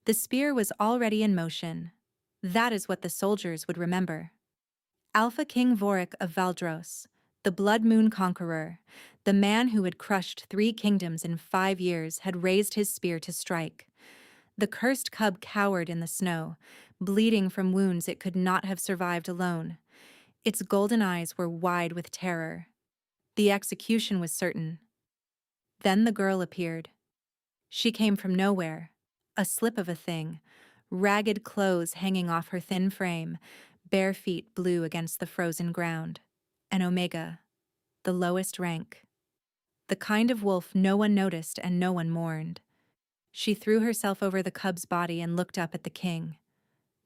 The spear was already in motion. That is what the soldiers would remember. Alpha King Vorik of Valdros, the Blood Moon Conqueror, the man who had crushed 3 kingdoms in 5 years, had raised his spear to strike. The cursed cub cowered in the snow, bleeding from wounds it could not have survived alone. Its golden eyes were wide with terror. The execution was certain. Then the girl appeared. She came from nowhere, a slip of a thing, ragged clothes hanging off her thin frame, bare feet blue against the frozen ground. An Omega, the lowest rank. The kind of wolf no one noticed and no one mourned. She threw herself over the cub's body and looked up at the king.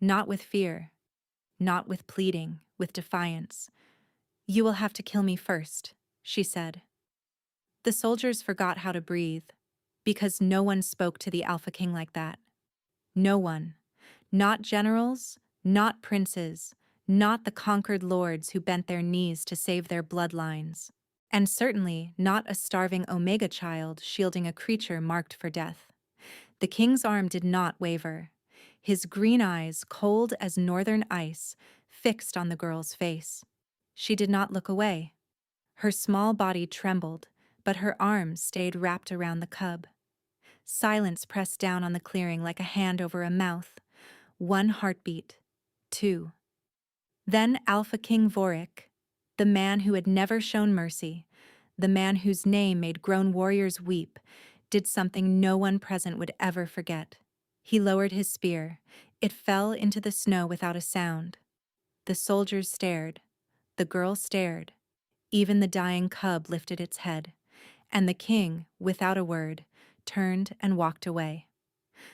Not with fear, not with pleading, with defiance. "You will have to kill me first," she said. The soldiers forgot how to breathe, because no one spoke to the Alpha King like that. No one. Not generals, not princes, not the conquered lords who bent their knees to save their bloodlines. And certainly not a starving Omega child shielding a creature marked for death. The king's arm did not waver. His green eyes, cold as northern ice, fixed on the girl's face. She did not look away. Her small body trembled, but her arms stayed wrapped around the cub. Silence pressed down on the clearing like a hand over a mouth. 1 heartbeat. 2. Then Alpha King Vorik, the man who had never shown mercy, the man whose name made grown warriors weep, did something no one present would ever forget. He lowered his spear. It fell into the snow without a sound. The soldiers stared. The girl stared. Even the dying cub lifted its head. And the king, without a word, turned and walked away.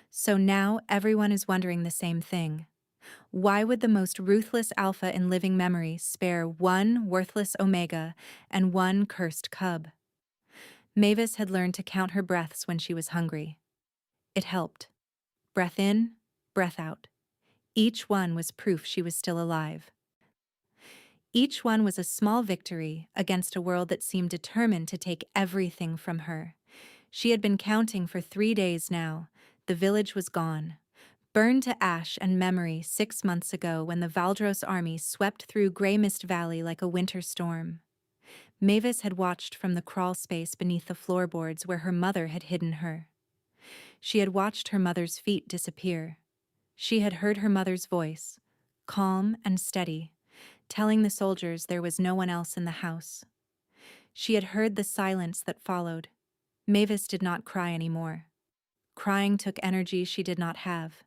So now everyone is wondering the same thing. Why would the most ruthless alpha in living memory spare 1 worthless Omega and 1 cursed cub? Mavis had learned to count her breaths when she was hungry. It helped. Breath in, breath out. Each one was proof she was still alive. Each one was a small victory against a world that seemed determined to take everything from her. She had been counting for 3 days now. The village was gone. Burned to ash and memory 6 months ago when the Valdros army swept through Grey Mist Valley like a winter storm. Mavis had watched from the crawl space beneath the floorboards where her mother had hidden her. She had watched her mother's feet disappear. She had heard her mother's voice, calm and steady, telling the soldiers there was no one else in the house. She had heard the silence that followed. Mavis did not cry anymore. Crying took energy she did not have.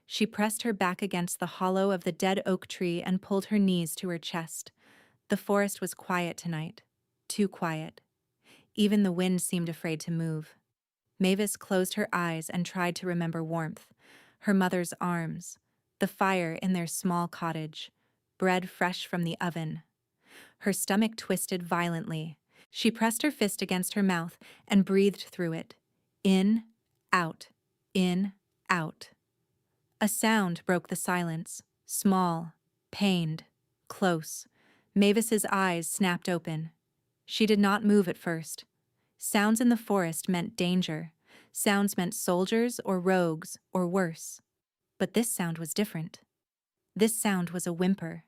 She pressed her back against the hollow of the dead oak tree and pulled her knees to her chest. The forest was quiet tonight. Too quiet. Even the wind seemed afraid to move. Mavis closed her eyes and tried to remember warmth. Her mother's arms. The fire in their small cottage. Bread fresh from the oven. Her stomach twisted violently. She pressed her fist against her mouth and breathed through it. In, out, in, out. A sound broke the silence. Small, pained, close. Mavis's eyes snapped open. She did not move at first. Sounds in the forest meant danger. Sounds meant soldiers or rogues or worse. But this sound was different. This sound was a whimper.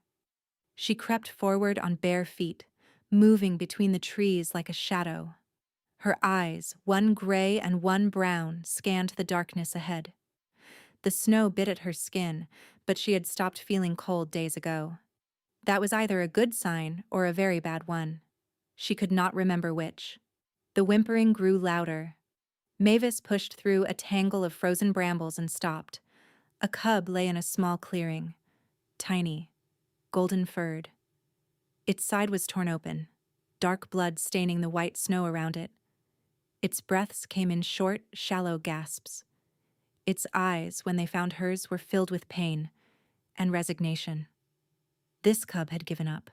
She crept forward on bare feet, moving between the trees like a shadow. Her eyes, 1 gray and 1 brown, scanned the darkness ahead. The snow bit at her skin, but she had stopped feeling cold days ago. That was either a good sign or a very bad one. She could not remember which. The whimpering grew louder. Mavis pushed through a tangle of frozen brambles and stopped. A cub lay in a small clearing. Tiny, golden-furred. Its side was torn open, dark blood staining the white snow around it. Its breaths came in short, shallow gasps. Its eyes, when they found hers, were filled with pain and resignation. This cub had given up.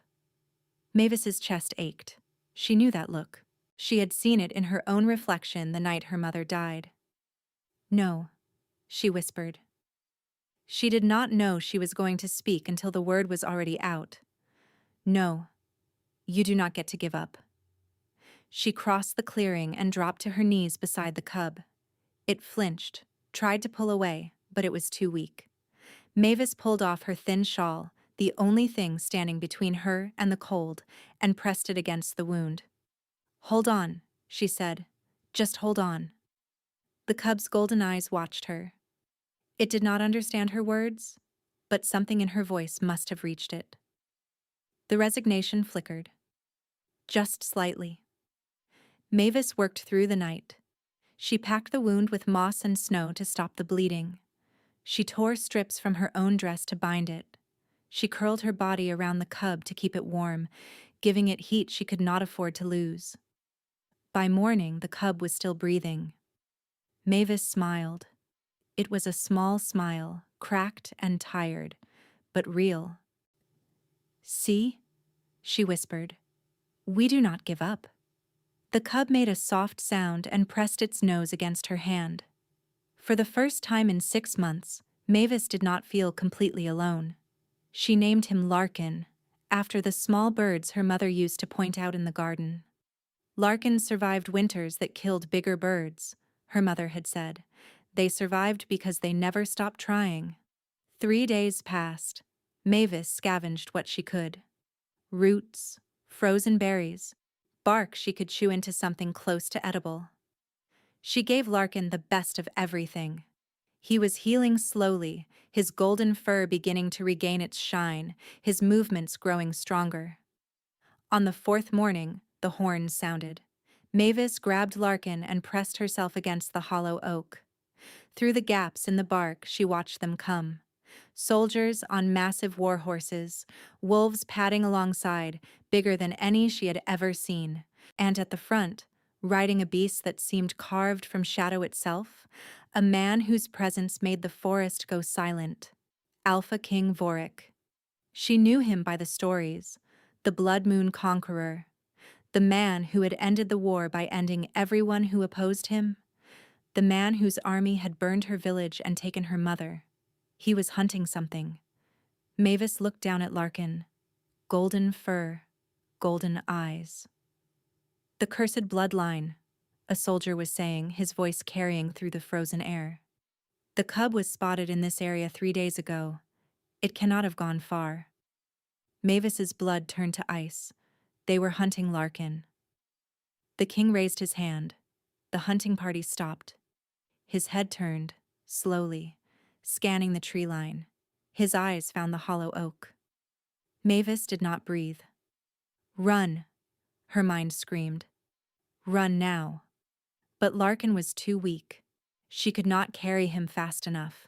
Mavis's chest ached. She knew that look. She had seen it in her own reflection the night her mother died. "No," she whispered. She did not know she was going to speak until the word was already out. "No, you do not get to give up." She crossed the clearing and dropped to her knees beside the cub. It flinched, tried to pull away, but it was too weak. Mavis pulled off her thin shawl, the only thing standing between her and the cold, and pressed it against the wound. "Hold on," she said. "Just hold on." The cub's golden eyes watched her. It did not understand her words, but something in her voice must have reached it. The resignation flickered. Just slightly. Mavis worked through the night. She packed the wound with moss and snow to stop the bleeding. She tore strips from her own dress to bind it. She curled her body around the cub to keep it warm, giving it heat she could not afford to lose. By morning, the cub was still breathing. Mavis smiled. It was a small smile, cracked and tired, but real. "See?" she whispered. "We do not give up." The cub made a soft sound and pressed its nose against her hand. For the first time in 6 months, Mavis did not feel completely alone. She named him Larkin, after the small birds her mother used to point out in the garden. Larkin survived winters that killed bigger birds, her mother had said. They survived because they never stopped trying. 3 days passed. Mavis scavenged what she could. Roots, frozen berries, bark she could chew into something close to edible. She gave Larkin the best of everything. He was healing slowly, his golden fur beginning to regain its shine, his movements growing stronger. On the 4th morning, the horns sounded. Mavis grabbed Larkin and pressed herself against the hollow oak. Through the gaps in the bark, she watched them come. Soldiers on massive war horses, wolves padding alongside, bigger than any she had ever seen. And at the front, riding a beast that seemed carved from shadow itself, a man whose presence made the forest go silent. Alpha King Vorik. She knew him by the stories, the Blood Moon Conqueror, the man who had ended the war by ending everyone who opposed him, the man whose army had burned her village and taken her mother. He was hunting something. Mavis looked down at Larkin. Golden fur, golden eyes. "The cursed bloodline," a soldier was saying, his voice carrying through the frozen air. "The cub was spotted in this area 3 days ago. It cannot have gone far." Mavis's blood turned to ice. They were hunting Larkin. The king raised his hand. The hunting party stopped. His head turned, slowly, scanning the tree line. His eyes found the hollow oak. Mavis did not breathe. "Run," her mind screamed. "Run now." But Larkin was too weak. She could not carry him fast enough.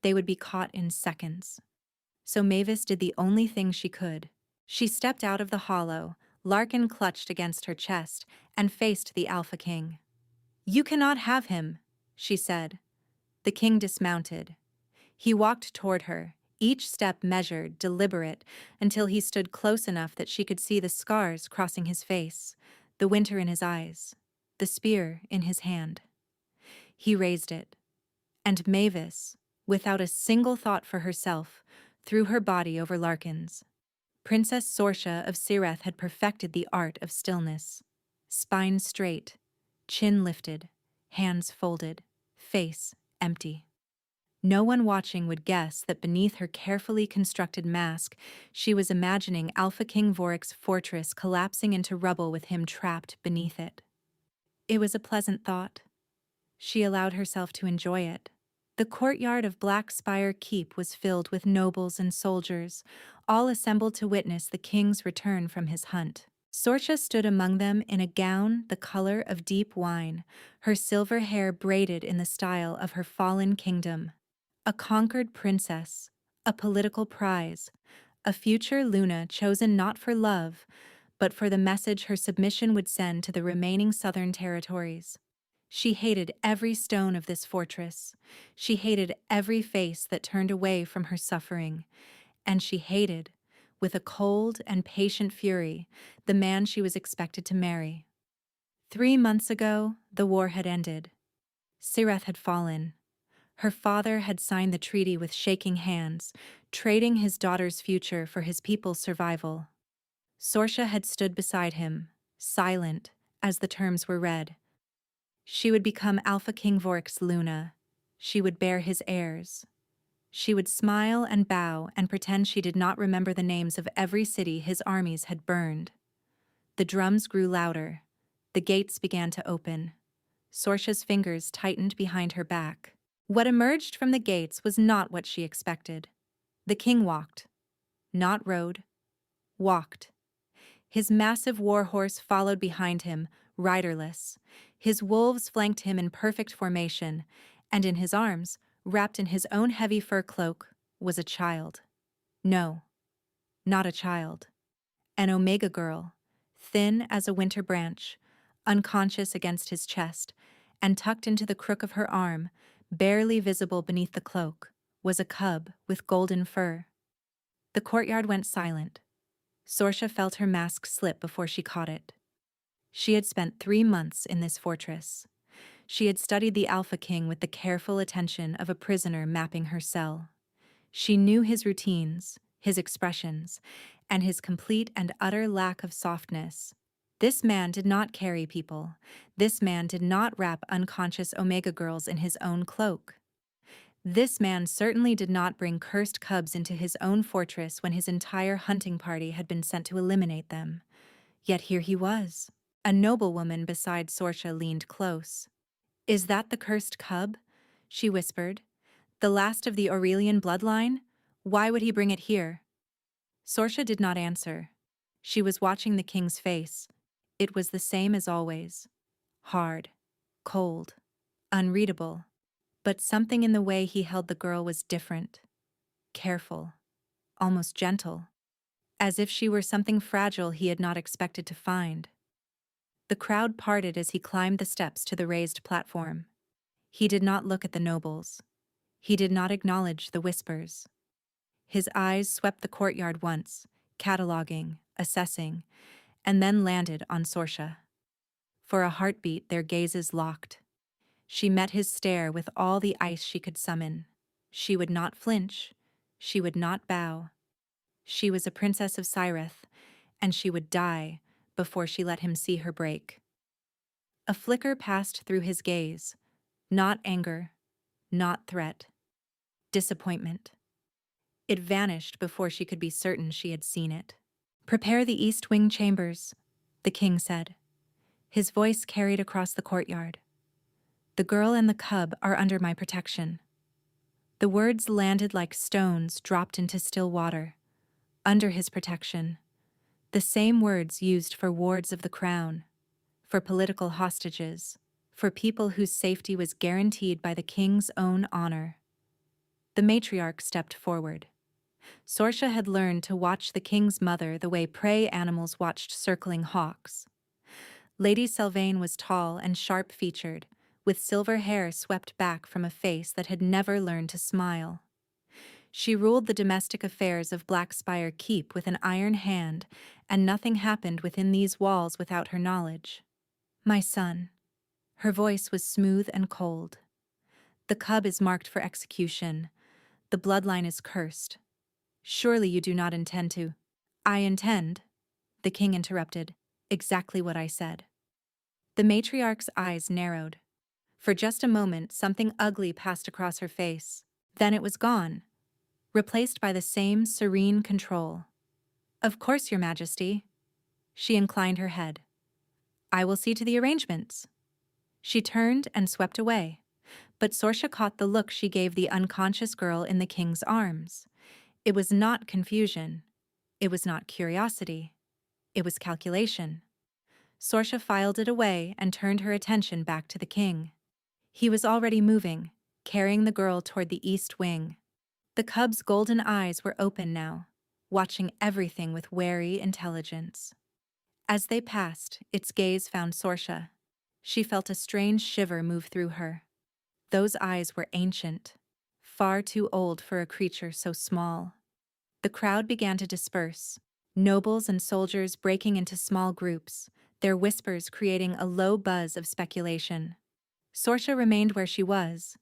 They would be caught in seconds. So Mavis did the only thing she could. She stepped out of the hollow, Larkin clutched against her chest, and faced the Alpha King. "You cannot have him," she said. The king dismounted. He walked toward her, each step measured, deliberate, until he stood close enough that she could see the scars crossing his face, the winter in his eyes, the spear in his hand. He raised it, and Mavis, without a single thought for herself, threw her body over Larkin's. Princess Sorsha of Sireth had perfected the art of stillness. Spine straight, chin lifted, hands folded, face empty. No one watching would guess that beneath her carefully constructed mask, she was imagining Alpha King Vorik's fortress collapsing into rubble with him trapped beneath it. It was a pleasant thought. She allowed herself to enjoy it. The courtyard of Black Spire Keep was filled with nobles and soldiers, all assembled to witness the king's return from his hunt. Sorsha stood among them in a gown the color of deep wine, her silver hair braided in the style of her fallen kingdom. A conquered princess, a political prize, a future Luna chosen not for love, but for the message her submission would send to the remaining southern territories. She hated every stone of this fortress. She hated every face that turned away from her suffering. And she hated, with a cold and patient fury, the man she was expected to marry. 3 months ago, the war had ended. Sireth had fallen. Her father had signed the treaty with shaking hands, trading his daughter's future for his people's survival. Sorsha had stood beside him, silent, as the terms were read. She would become Alpha King Vorik's Luna. She would bear his heirs. She would smile and bow and pretend she did not remember the names of every city his armies had burned. The drums grew louder. The gates began to open. Sorcia's fingers tightened behind her back. What emerged from the gates was not what she expected. The king walked. Not rode. Walked. His massive war horse followed behind him, riderless. His wolves flanked him in perfect formation, and in his arms, wrapped in his own heavy fur cloak, was a child. No, not a child. An Omega girl, thin as a winter branch, unconscious against his chest, and tucked into the crook of her arm, barely visible beneath the cloak, was a cub with golden fur. The courtyard went silent. Sorcia felt her mask slip before she caught it. She had spent 3 months in this fortress. She had studied the Alpha King with the careful attention of a prisoner mapping her cell. She knew his routines, his expressions, and his complete and utter lack of softness. This man did not carry people. This man did not wrap unconscious Omega girls in his own cloak. This man certainly did not bring cursed cubs into his own fortress when his entire hunting party had been sent to eliminate them. Yet here he was. A noblewoman beside Sorcia leaned close. "Is that the cursed cub?" she whispered. "The last of the Aurelian bloodline? Why would he bring it here?" Sorcia did not answer. She was watching the king's face. It was the same as always. Hard, cold, unreadable. But something in the way he held the girl was different. Careful, almost gentle. As if she were something fragile he had not expected to find. The crowd parted as he climbed the steps to the raised platform. He did not look at the nobles. He did not acknowledge the whispers. His eyes swept the courtyard once, cataloging, assessing, and then landed on Sorcia. For a heartbeat their gazes locked. She met his stare with all the ice she could summon. She would not flinch. She would not bow. She was a princess of Cyrith, and she would die before she let him see her break. A flicker passed through his gaze. Not anger, not threat. Disappointment. It vanished before she could be certain she had seen it. "Prepare the East Wing chambers," the king said. His voice carried across the courtyard. "The girl and the cub are under my protection." The words landed like stones dropped into still water. Under his protection. The same words used for wards of the crown, for political hostages, for people whose safety was guaranteed by the king's own honor. The matriarch stepped forward. Sorcia had learned to watch the king's mother the way prey animals watched circling hawks. Lady Sylvain was tall and sharp-featured, with silver hair swept back from a face that had never learned to smile. She ruled the domestic affairs of Blackspire Keep with an iron hand, and nothing happened within these walls without her knowledge. "My son." Her voice was smooth and cold. "The cub is marked for execution. The bloodline is cursed. Surely you do not intend to—" "I intend," the king interrupted, "exactly what I said." The matriarch's eyes narrowed. For just a moment, something ugly passed across her face. Then it was gone, replaced by the same serene control. "Of course, Your Majesty." She inclined her head. "I will see to the arrangements." She turned and swept away, but Sorcia caught the look she gave the unconscious girl in the king's arms. It was not confusion. It was not curiosity. It was calculation. Sorcia filed it away and turned her attention back to the king. He was already moving, carrying the girl toward the east wing. The cub's golden eyes were open now, watching everything with wary intelligence. As they passed, its gaze found Sorcia. She felt a strange shiver move through her. Those eyes were ancient, far too old for a creature so small. The crowd began to disperse, nobles and soldiers breaking into small groups, their whispers creating a low buzz of speculation. Sorcia remained where she was.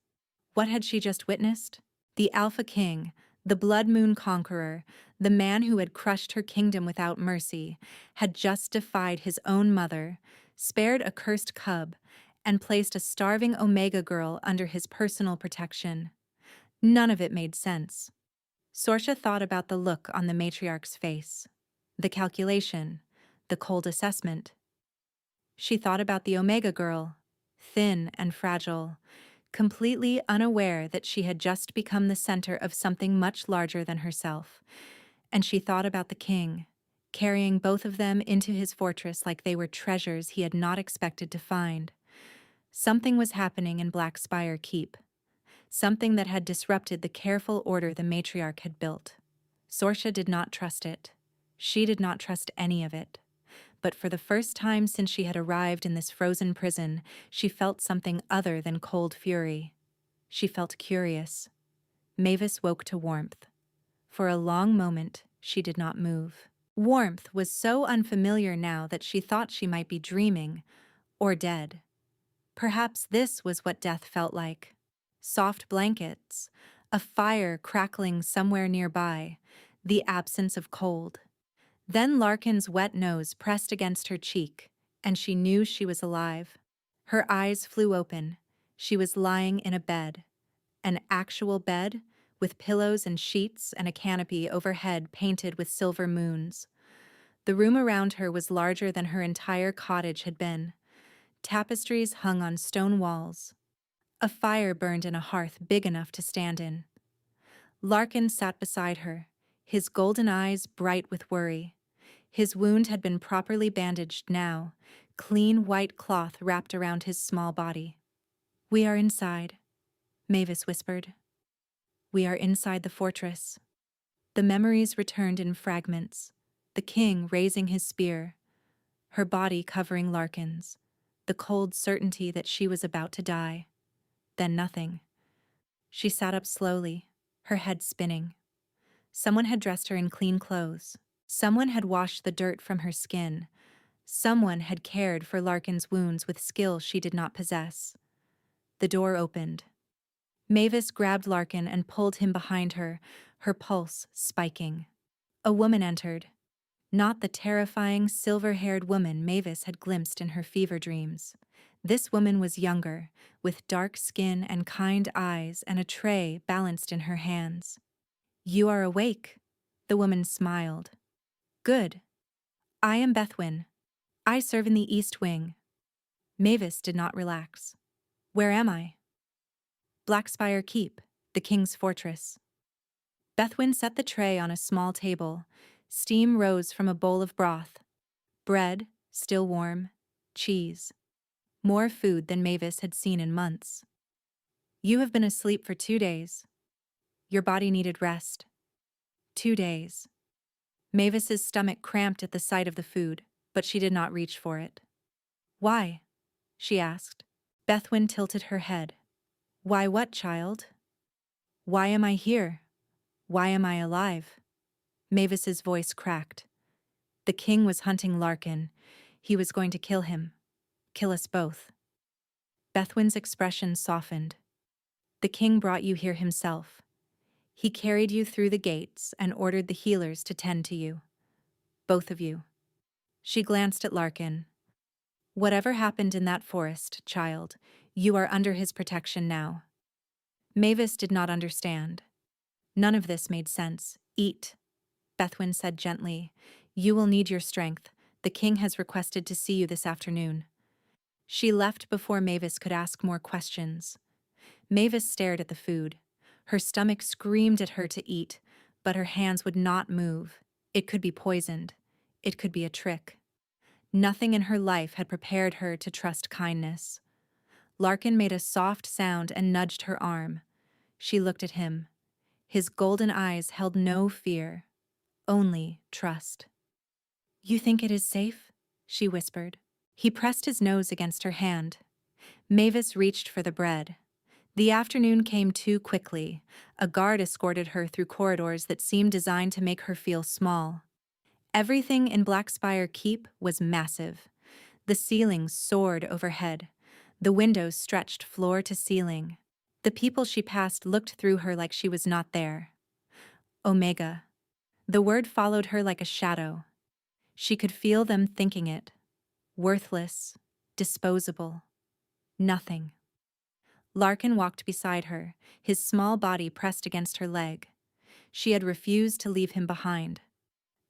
What had she just witnessed? The Alpha King, the Blood Moon Conqueror, the man who had crushed her kingdom without mercy, had just defied his own mother, spared a cursed cub, and placed a starving Omega girl under his personal protection. None of it made sense. Sorcia thought about the look on the matriarch's face, the calculation, the cold assessment. She thought about the Omega girl, thin and fragile, completely unaware that she had just become the center of something much larger than herself. And she thought about the king, carrying both of them into his fortress like they were treasures he had not expected to find. Something was happening in Black Spire Keep, something that had disrupted the careful order the matriarch had built. Sorcia did not trust it. She did not trust any of it. But for the first time since she had arrived in this frozen prison, she felt something other than cold fury. She felt curious. Mavis woke to warmth. For a long moment, she did not move. Warmth was so unfamiliar now that she thought she might be dreaming, or dead. Perhaps this was what death felt like. Soft blankets, a fire crackling somewhere nearby, the absence of cold. Then Larkin's wet nose pressed against her cheek, and she knew she was alive. Her eyes flew open. She was lying in a bed. An actual bed, with pillows and sheets and a canopy overhead painted with silver moons. The room around her was larger than her entire cottage had been. Tapestries hung on stone walls. A fire burned in a hearth big enough to stand in. Larkin sat beside her, his golden eyes bright with worry. His wound had been properly bandaged now, clean white cloth wrapped around his small body. "We are inside," Mavis whispered. "We are inside the fortress." The memories returned in fragments. The king raising his spear, her body covering Larkin's, the cold certainty that she was about to die. Then nothing. She sat up slowly, her head spinning. Someone had dressed her in clean clothes. Someone had washed the dirt from her skin. Someone had cared for Larkin's wounds with skill she did not possess. The door opened. Mavis grabbed Larkin and pulled him behind her, her pulse spiking. A woman entered. Not the terrifying, silver-haired woman Mavis had glimpsed in her fever dreams. This woman was younger, with dark skin and kind eyes and a tray balanced in her hands. "You are awake," the woman smiled. "Good. I am Bethwyn. I serve in the East Wing." Mavis did not relax. "Where am I?" "Blackspire Keep, the king's fortress." Bethwyn set the tray on a small table. Steam rose from a bowl of broth. Bread, still warm, cheese. More food than Mavis had seen in months. "You have been asleep for 2 days. Your body needed rest." 2 days. Mavis's stomach cramped at the sight of the food, but she did not reach for it. "Why?" she asked. Bethwyn tilted her head. "Why what, child? Why am I here? Why am I alive?" Mavis's voice cracked. The king was hunting Larkin. He was going to kill him. Kill us both. Bethwyn's expression softened. "The king brought you here himself. He carried you through the gates and ordered the healers to tend to you. Both of you." She glanced at Larkin. "Whatever happened in that forest, child, you are under his protection now." Mavis did not understand. None of this made sense. "Eat," Bethwyn said gently. "You will need your strength. The king has requested to see you this afternoon." She left before Mavis could ask more questions. Mavis stared at the food. Her stomach screamed at her to eat, but her hands would not move. It could be poisoned. It could be a trick. Nothing in her life had prepared her to trust kindness. Larkin made a soft sound and nudged her arm. She looked at him. His golden eyes held no fear, only trust. "You think it is safe?" she whispered. He pressed his nose against her hand. Mavis reached for the bread. The afternoon came too quickly. A guard escorted her through corridors that seemed designed to make her feel small. Everything in Blackspire Keep was massive. The ceilings soared overhead. The windows stretched floor to ceiling. The people she passed looked through her like she was not there. Omega. The word followed her like a shadow. She could feel them thinking it. Worthless, disposable. Nothing. Larkin walked beside her, his small body pressed against her leg. She had refused to leave him behind.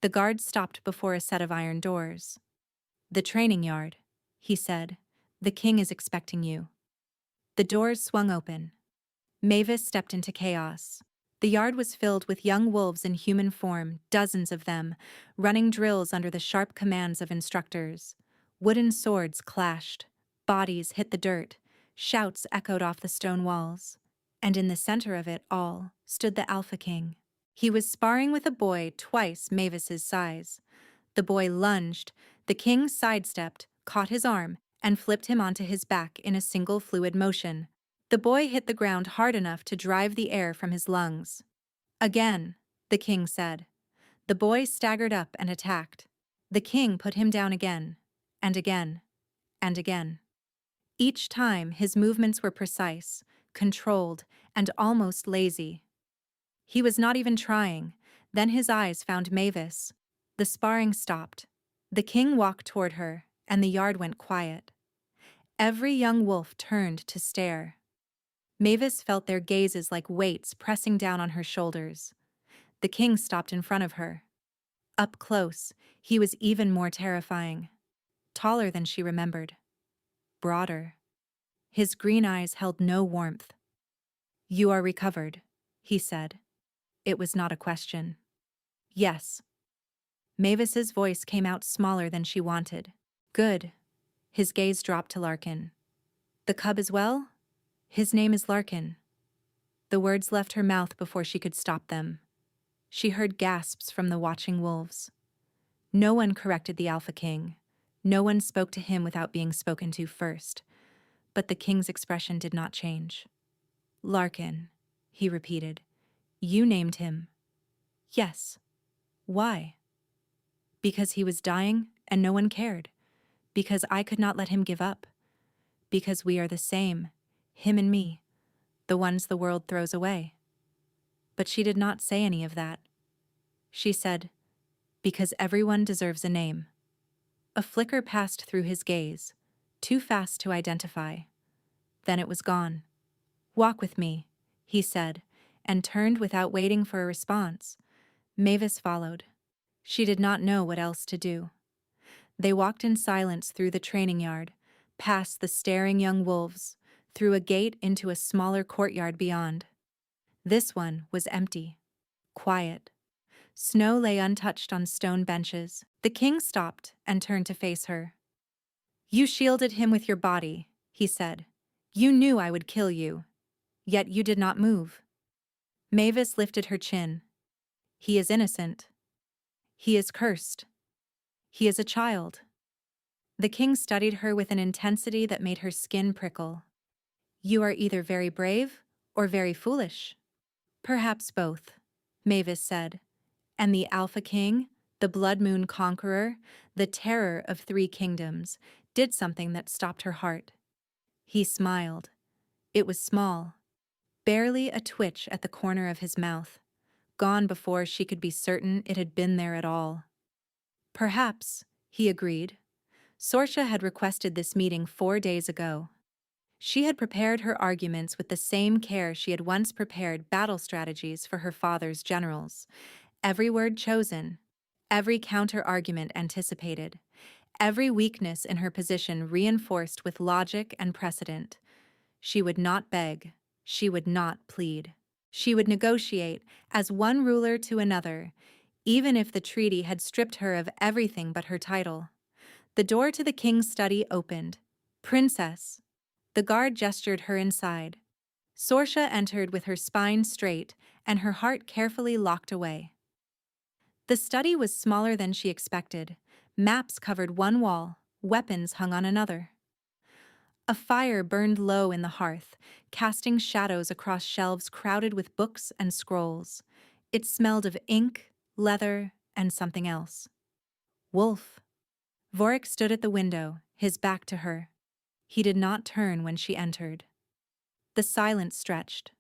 The guard stopped before a set of iron doors. "The training yard," he said. "The king is expecting you." The doors swung open. Mavis stepped into chaos. The yard was filled with young wolves in human form, dozens of them, running drills under the sharp commands of instructors. Wooden swords clashed. Bodies hit the dirt. Shouts echoed off the stone walls. And in the center of it all stood the Alpha King. He was sparring with a boy twice Mavis's size. The boy lunged. The king sidestepped, caught his arm, and flipped him onto his back in a single fluid motion. The boy hit the ground hard enough to drive the air from his lungs. "Again," the king said. The boy staggered up and attacked. The king put him down again, and again, and again. Each time his movements were precise, controlled, and almost lazy. He was not even trying. Then his eyes found Mavis. The sparring stopped. The king walked toward her, and the yard went quiet. Every young wolf turned to stare. Mavis felt their gazes like weights pressing down on her shoulders. The king stopped in front of her. Up close, he was even more terrifying. Taller than she remembered. Broader. His green eyes held no warmth. "You are recovered," he said. It was not a question. "Yes." Mavis's voice came out smaller than she wanted. "Good." His gaze dropped to Larkin. "The cub is well?" "His name is Larkin." The words left her mouth before she could stop them. She heard gasps from the watching wolves. No one corrected the Alpha King. No one spoke to him without being spoken to first. But the king's expression did not change. "Larkin," he repeated. "You named him." "Yes." "Why?" "Because he was dying and no one cared. Because I could not let him give up. Because we are the same, him and me, the ones the world throws away." But she did not say any of that. She said, "Because everyone deserves a name." A flicker passed through his gaze, too fast to identify. Then it was gone. "Walk with me," he said, and turned without waiting for a response. Mavis followed. She did not know what else to do. They walked in silence through the training yard, past the staring young wolves, through a gate into a smaller courtyard beyond. This one was empty. Quiet. Snow lay untouched on stone benches. The king stopped and turned to face her. "You shielded him with your body," he said. "You knew I would kill you. Yet you did not move." Mavis lifted her chin. "He is innocent. He is cursed. He is a child." The king studied her with an intensity that made her skin prickle. "You are either very brave or very foolish." "Perhaps both," Mavis said. And the Alpha King, the Blood Moon Conqueror, the terror of 3 kingdoms, did something that stopped her heart. He smiled. It was small, barely a twitch at the corner of his mouth, gone before she could be certain it had been there at all. "Perhaps," he agreed. Sorsha had requested this meeting 4 days ago. She had prepared her arguments with the same care she had once prepared battle strategies for her father's generals. Every word chosen, every counter-argument anticipated, every weakness in her position reinforced with logic and precedent. She would not beg, she would not plead. She would negotiate as one ruler to another, even if the treaty had stripped her of everything but her title. The door to the king's study opened. "Princess." The guard gestured her inside. Sorsha entered with her spine straight and her heart carefully locked away. The study was smaller than she expected. Maps covered one wall, weapons hung on another. A fire burned low in the hearth, casting shadows across shelves crowded with books and scrolls. It smelled of ink, leather, and something else. "Wolf." Vorik stood at the window, his back to her. He did not turn when she entered. The silence stretched.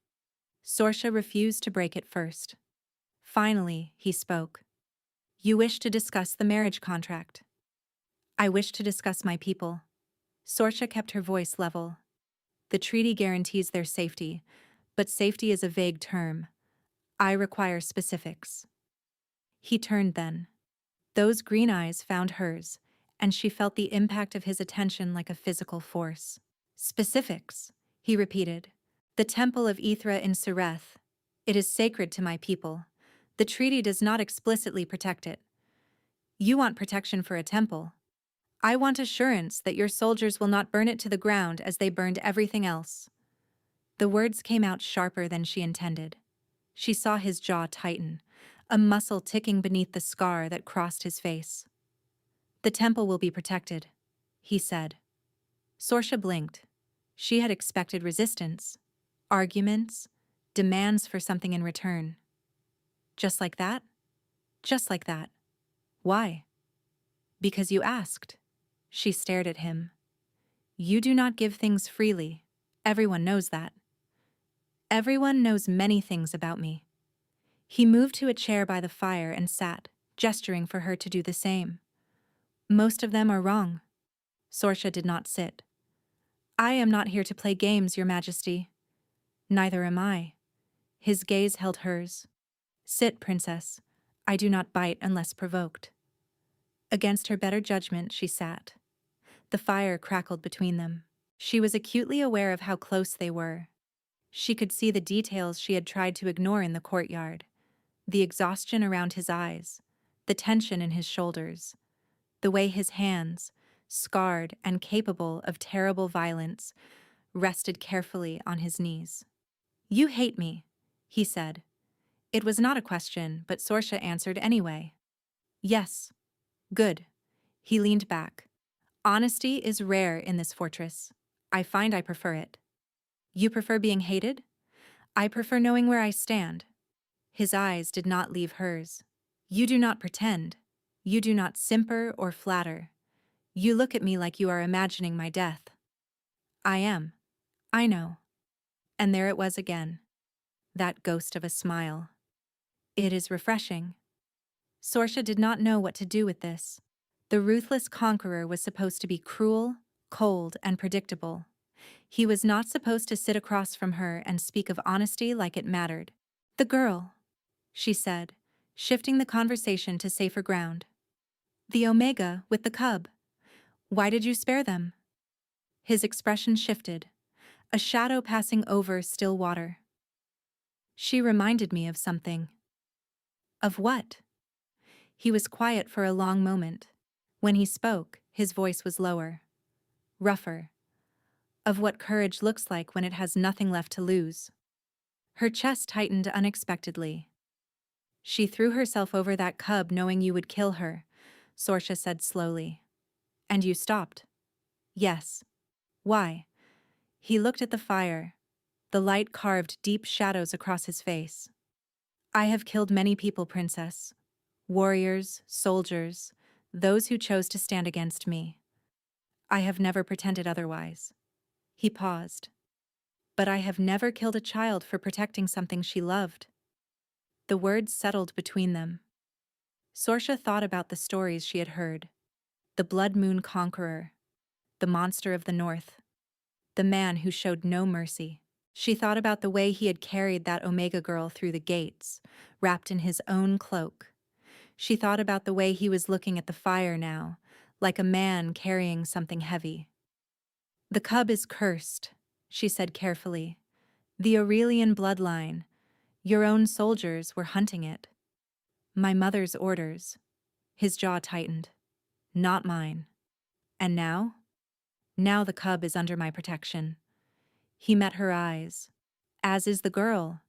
Sorsha refused to break it first. Finally, he spoke. "You wish to discuss the marriage contract." "I wish to discuss my people." Sorsha kept her voice level. The treaty guarantees their safety, but safety is a vague term. I require specifics. He turned then. Those green eyes found hers, and she felt the impact of his attention like a physical force. Specifics, he repeated. The temple of Ithra in Sereth. It is sacred to my people. The treaty does not explicitly protect it. You want protection for a temple. I want assurance that your soldiers will not burn it to the ground as they burned everything else. The words came out sharper than she intended. She saw his jaw tighten, a muscle ticking beneath the scar that crossed his face. The temple will be protected, he said. Sorsha blinked. She had expected resistance, arguments, demands for something in return. Just like that? Just like that. Why? Because you asked. She stared at him. You do not give things freely. Everyone knows that. Everyone knows many things about me. He moved to a chair by the fire and sat, gesturing for her to do the same. Most of them are wrong. Sorsha did not sit. I am not here to play games, Your Majesty. Neither am I. His gaze held hers. Sit, Princess. I do not bite unless provoked. Against her better judgment, she sat. The fire crackled between them. She was acutely aware of how close they were. She could see the details she had tried to ignore in the courtyard. The exhaustion around his eyes, the tension in his shoulders, the way his hands, scarred and capable of terrible violence, rested carefully on his knees. You hate me, he said. It was not a question, but Sorsha answered anyway. Yes. Good. He leaned back. Honesty is rare in this fortress. I find I prefer it. You prefer being hated? I prefer knowing where I stand. His eyes did not leave hers. You do not pretend. You do not simper or flatter. You look at me like you are imagining my death. I am. I know. And there it was again. That ghost of a smile. It is refreshing. Sorsha did not know what to do with this. The ruthless conqueror was supposed to be cruel, cold, and predictable. He was not supposed to sit across from her and speak of honesty like it mattered. The girl, she said, shifting the conversation to safer ground. The Omega with the cub. Why did you spare them? His expression shifted, a shadow passing over still water. She reminded me of something. Of what? He was quiet for a long moment. When he spoke, his voice was lower, rougher. Of what courage looks like when it has nothing left to lose. Her chest tightened unexpectedly. She threw herself over that cub knowing you would kill her, Sorsha said slowly. And you stopped? Yes. Why? He looked at the fire. The light carved deep shadows across his face. I have killed many people, Princess. Warriors, soldiers, those who chose to stand against me. I have never pretended otherwise. He paused. But I have never killed a child for protecting something she loved. The words settled between them. Sorsha thought about the stories she had heard. The blood moon conqueror. The monster of the north. The man who showed no mercy. She thought about the way he had carried that Omega girl through the gates, wrapped in his own cloak. She thought about the way he was looking at the fire now, like a man carrying something heavy. The cub is cursed, she said carefully. The Aurelian bloodline. Your own soldiers were hunting it. My mother's orders. His jaw tightened. Not mine. And now? Now the cub is under my protection. He met her eyes. As is the girl.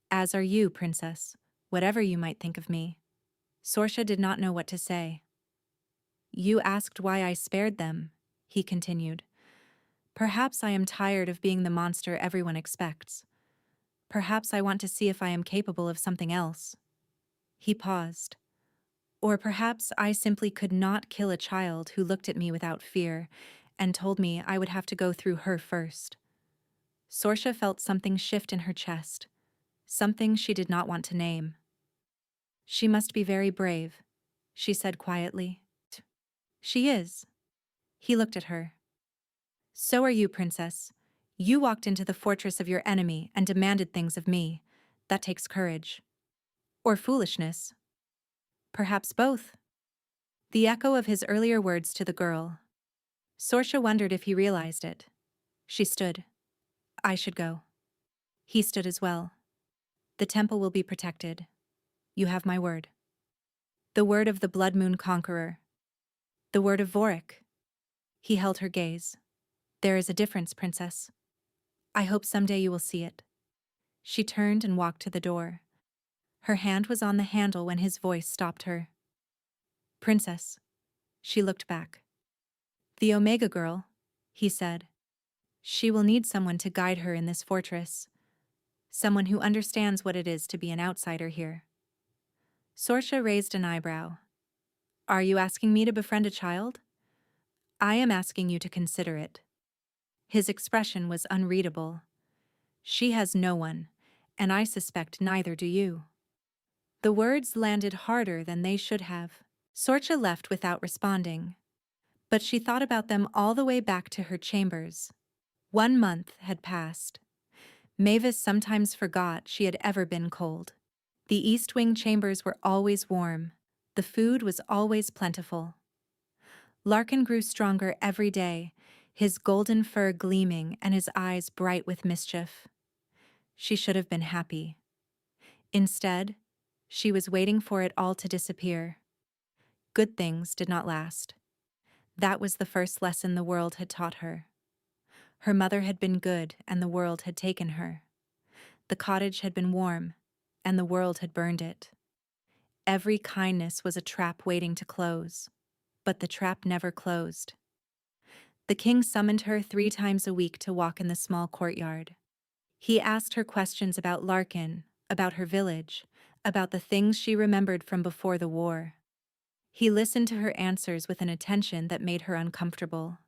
As are you, Princess, whatever you might think of me. Sorsha did not know what to say. You asked why I spared them, he continued. Perhaps I am tired of being the monster everyone expects. Perhaps I want to see if I am capable of something else. He paused. Or perhaps I simply could not kill a child who looked at me without fear and told me I would have to go through her first. Sorsha felt something shift in her chest, something she did not want to name. She must be very brave, she said quietly. She is. He looked at her. So are you, Princess. You walked into the fortress of your enemy and demanded things of me. That takes courage. Or foolishness. Perhaps both. The echo of his earlier words to the girl. Sorsha wondered if he realized it. She stood. I should go. He stood as well. The temple will be protected. You have my word. The word of the Blood Moon Conqueror. The word of Vorik. He held her gaze. There is a difference, princess. I hope someday you will see it. She turned and walked to the door. Her hand was on the handle when his voice stopped her. Princess. She looked back. The Omega girl, he said. She will need someone to guide her in this fortress. Someone who understands what it is to be an outsider here. Sorsha raised an eyebrow. Are you asking me to befriend a child? I am asking you to consider it. His expression was unreadable. She has no one, and I suspect neither do you. The words landed harder than they should have. Sorsha left without responding. But she thought about them all the way back to her chambers. 1 month had passed. Mavis sometimes forgot she had ever been cold. The East Wing chambers were always warm. The food was always plentiful. Larkin grew stronger every day, his golden fur gleaming and his eyes bright with mischief. She should have been happy. Instead, she was waiting for it all to disappear. Good things did not last. That was the first lesson the world had taught her. Her mother had been good and the world had taken her. The cottage had been warm and the world had burned it. Every kindness was a trap waiting to close, but the trap never closed. The king summoned her 3 times a week to walk in the small courtyard. He asked her questions about Larkin, about her village, about the things she remembered from before the war. He listened to her answers with an attention that made her uncomfortable.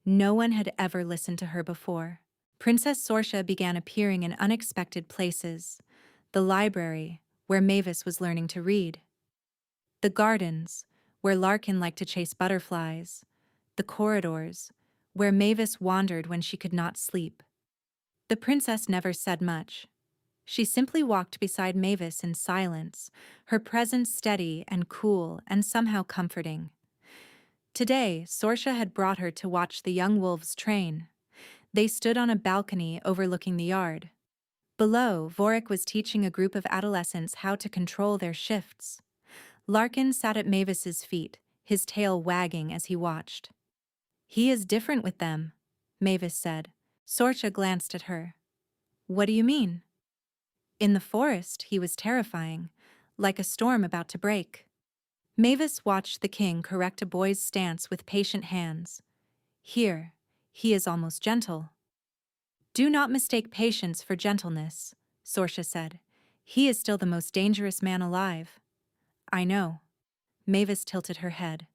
No one had ever listened to her before. Princess Sorsha began appearing in unexpected places. The library, where Mavis was learning to read. The gardens, where Larkin liked to chase butterflies. The corridors, where Mavis wandered when she could not sleep. The princess never said much. She simply walked beside Mavis in silence, her presence steady and cool and somehow comforting. Today, Sorsha had brought her to watch the young wolves train. They stood on a balcony overlooking the yard. Below, Vorik was teaching a group of adolescents how to control their shifts. Larkin sat at Mavis's feet, his tail wagging as he watched. He is different with them, Mavis said. Sorsha glanced at her. What do you mean? In the forest, he was terrifying, like a storm about to break. Mavis watched the king correct a boy's stance with patient hands. Here, he is almost gentle. Do not mistake patience for gentleness, Sorsha said. He is still the most dangerous man alive. I know. Mavis tilted her head.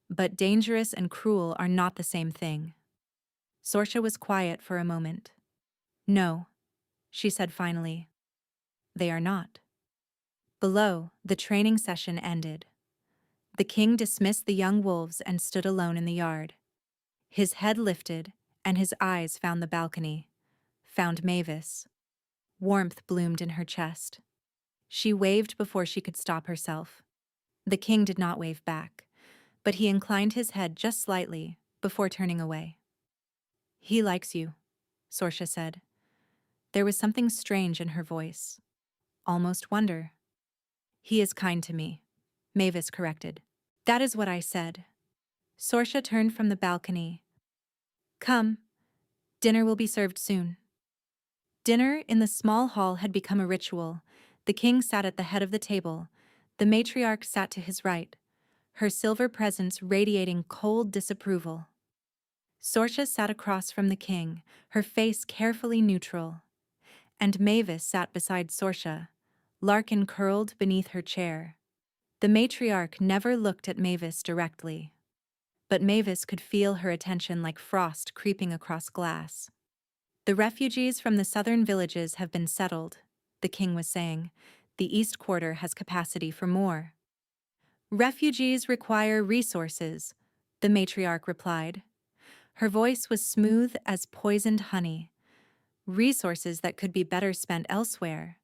But dangerous and cruel are not the same thing. Sorsha was quiet for a moment. No, she said finally. They are not. Below, the training session ended. The king dismissed the young wolves and stood alone in the yard. His head lifted, and his eyes found the balcony. Found Mavis. Warmth bloomed in her chest. She waved before she could stop herself. The king did not wave back, but he inclined his head just slightly before turning away. He likes you, Sorsha said. There was something strange in her voice. Almost wonder. He is kind to me, Mavis corrected. That is what I said. Sorsha turned from the balcony. Come, dinner will be served soon. Dinner in the small hall had become a ritual. The king sat at the head of the table. The matriarch sat to his right, her silver presence radiating cold disapproval. Sorsha sat across from the king, her face carefully neutral. And Mavis sat beside Sorsha, Larkin curled beneath her chair. The matriarch never looked at Mavis directly. But Mavis could feel her attention like frost creeping across glass. The refugees from the southern villages have been settled, the king was saying. The East Quarter has capacity for more. Refugees require resources, the matriarch replied. Her voice was smooth as poisoned honey, resources that could be better spent elsewhere.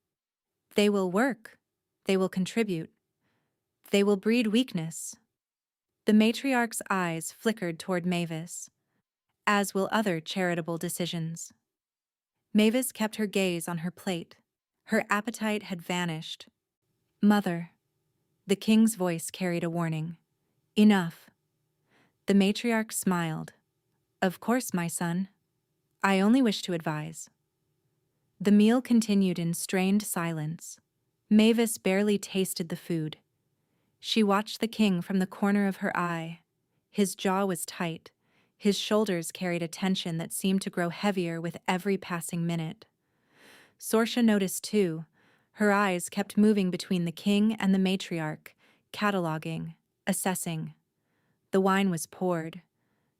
They will work. They will contribute. They will breed weakness. The matriarch's eyes flickered toward Mavis, as will other charitable decisions. Mavis kept her gaze on her plate. Her appetite had vanished. Mother. The king's voice carried a warning. Enough. The matriarch smiled. Of course, my son. I only wish to advise. The meal continued in strained silence. Mavis barely tasted the food. She watched the king from the corner of her eye. His jaw was tight. His shoulders carried a tension that seemed to grow heavier with every passing minute. Sorsha noticed too. Her eyes kept moving between the king and the matriarch, cataloging, assessing. The wine was poured.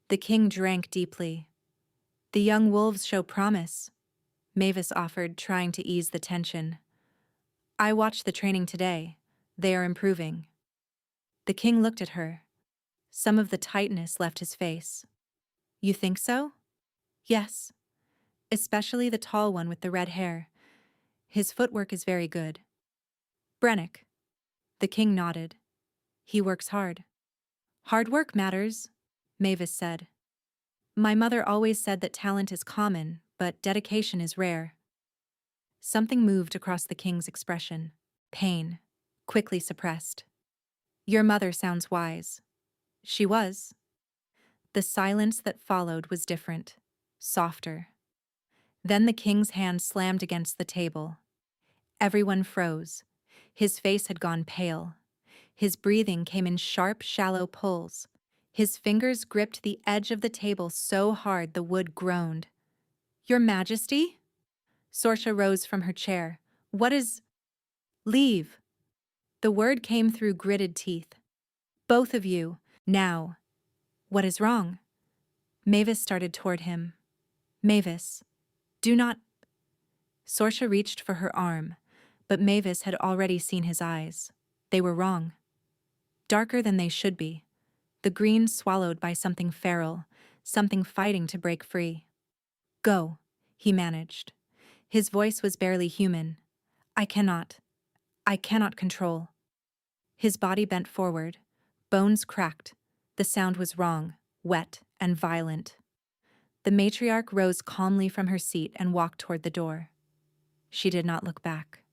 The king drank deeply. The young wolves show promise, Mavis offered, trying to ease the tension. I watched the training today. They are improving. The king looked at her. Some of the tightness left his face. You think so? Yes. Especially the tall one with the red hair. His footwork is very good. Brennick. The king nodded. He works hard. Hard work matters, Mavis said. My mother always said that talent is common, but dedication is rare. Something moved across the king's expression. Pain, quickly suppressed. Your mother sounds wise. She was. The silence that followed was different, softer. Then the king's hand slammed against the table. Everyone froze. His face had gone pale. His breathing came in sharp, shallow pulls. His fingers gripped the edge of the table so hard the wood groaned. Your Majesty? Sorsha rose from her chair. What is... Leave. The word came through gritted teeth. Both of you, now. What is wrong? Mavis started toward him. Mavis, do not... Sorsha reached for her arm, but Mavis had already seen his eyes. They were wrong. Darker than they should be. The green swallowed by something feral, something fighting to break free. Go, he managed. His voice was barely human. I cannot control. His body bent forward. Bones cracked. The sound was wrong, wet and violent. The matriarch rose calmly from her seat and walked toward the door. She did not look back.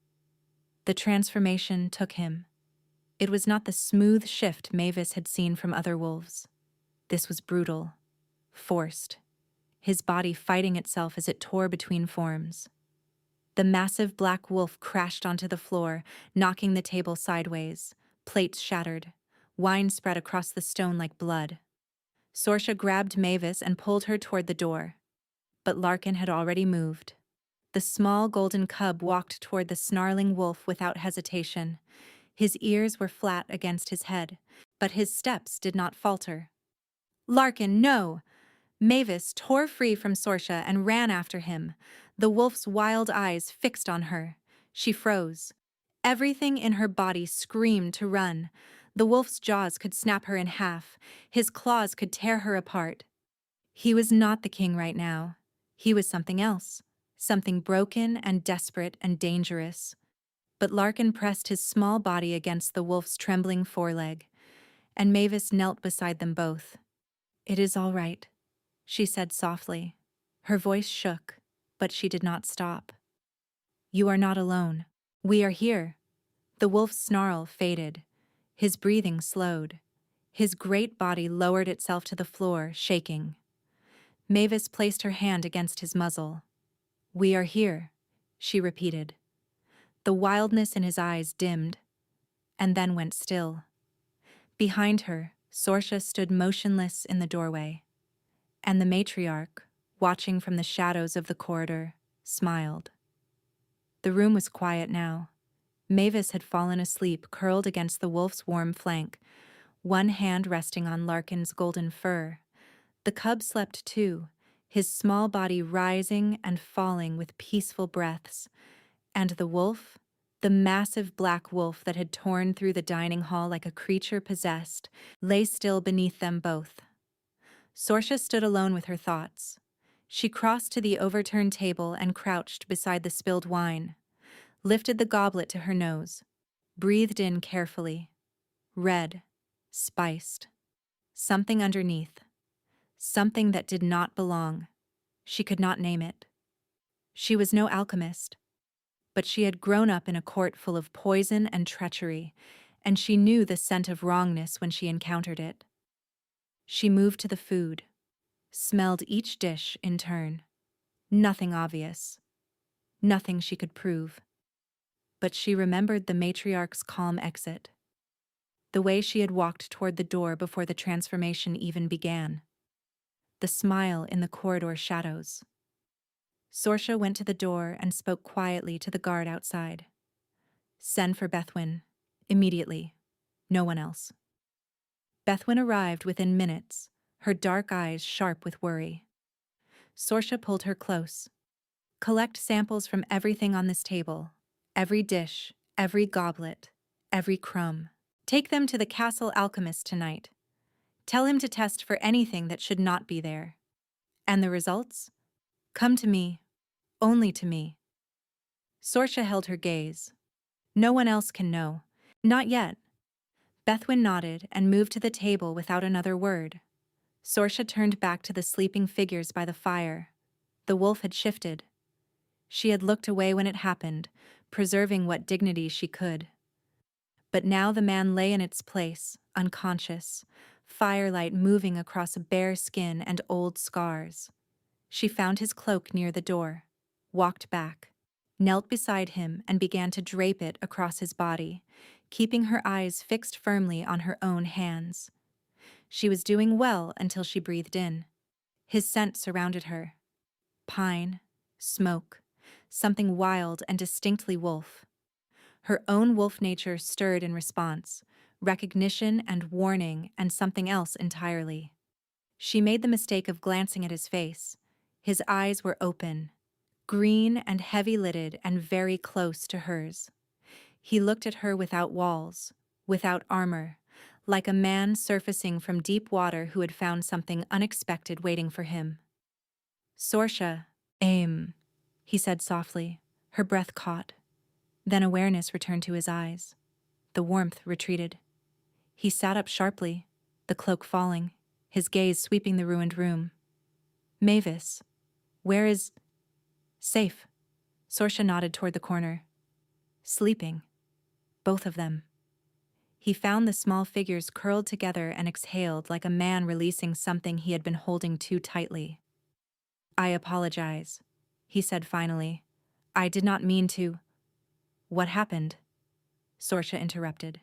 The transformation took him. It was not the smooth shift Mavis had seen from other wolves. This was brutal, forced, his body fighting itself as it tore between forms. The massive black wolf crashed onto the floor, knocking the table sideways. Plates shattered. Wine spread across the stone like blood. Sorsha grabbed Mavis and pulled her toward the door. But Larkin had already moved. The small golden cub walked toward the snarling wolf without hesitation. His ears were flat against his head, but his steps did not falter. Larkin, no! Mavis tore free from Sorsha and ran after him, the wolf's wild eyes fixed on her. She froze. Everything in her body screamed to run. The wolf's jaws could snap her in half. His claws could tear her apart. He was not the king right now. He was something else. Something broken and desperate and dangerous. But Larkin pressed his small body against the wolf's trembling foreleg, and Mavis knelt beside them both. It is all right, she said softly. Her voice shook, but she did not stop. You are not alone. We are here. The wolf's snarl faded. His breathing slowed. His great body lowered itself to the floor, shaking. Mavis placed her hand against his muzzle. We are here, she repeated. The wildness in his eyes dimmed, and then went still. Behind her, Sorsha stood motionless in the doorway, and the matriarch, watching from the shadows of the corridor, smiled. The room was quiet now. Mavis had fallen asleep, curled against the wolf's warm flank, one hand resting on Larkin's golden fur. The cub slept too, his small body rising and falling with peaceful breaths, and the wolf, the massive black wolf that had torn through the dining hall like a creature possessed, lay still beneath them both. Sorsha stood alone with her thoughts. She crossed to the overturned table and crouched beside the spilled wine, lifted the goblet to her nose, breathed in carefully. Red, spiced. Something underneath. Something that did not belong. She could not name it. She was no alchemist, but she had grown up in a court full of poison and treachery, and she knew the scent of wrongness when she encountered it. She moved to the food, smelled each dish in turn. Nothing obvious. Nothing she could prove. But she remembered the matriarch's calm exit. The way she had walked toward the door before the transformation even began. The smile in the corridor shadows. Sorsha went to the door and spoke quietly to the guard outside. "Send for Bethwyn. Immediately. No one else." Bethwyn arrived within minutes, her dark eyes sharp with worry. Sorsha pulled her close. "Collect samples from everything on this table. Every dish, every goblet, every crumb. Take them to the castle alchemist tonight. Tell him to test for anything that should not be there. And the results? Come to me. Only to me." Sorsha held her gaze. "No one else can know. Not yet." Bethwyn nodded and moved to the table without another word. Sorsha turned back to the sleeping figures by the fire. The wolf had shifted. She had looked away when it happened, preserving what dignity she could. But now the man lay in its place, unconscious, firelight moving across a bare skin and old scars. She found his cloak near the door, walked back, knelt beside him and began to drape it across his body, keeping her eyes fixed firmly on her own hands. She was doing well until she breathed in. His scent surrounded her. Pine, smoke, something wild and distinctly wolf. Her own wolf nature stirred in response, recognition and warning and something else entirely. She made the mistake of glancing at his face. His eyes were open, green and heavy-lidded and very close to hers. He looked at her without walls, without armor, like a man surfacing from deep water who had found something unexpected waiting for him. "Sorsha, aim," he said softly. Her breath caught. Then awareness returned to his eyes. The warmth retreated. He sat up sharply, the cloak falling, his gaze sweeping the ruined room. "Mavis, where is—" "Safe." Sorsha nodded toward the corner. "Sleeping. Both of them." He found the small figures curled together and exhaled like a man releasing something he had been holding too tightly. "I apologize," he said finally. "I did not mean to—" "What happened?" Sorsha interrupted.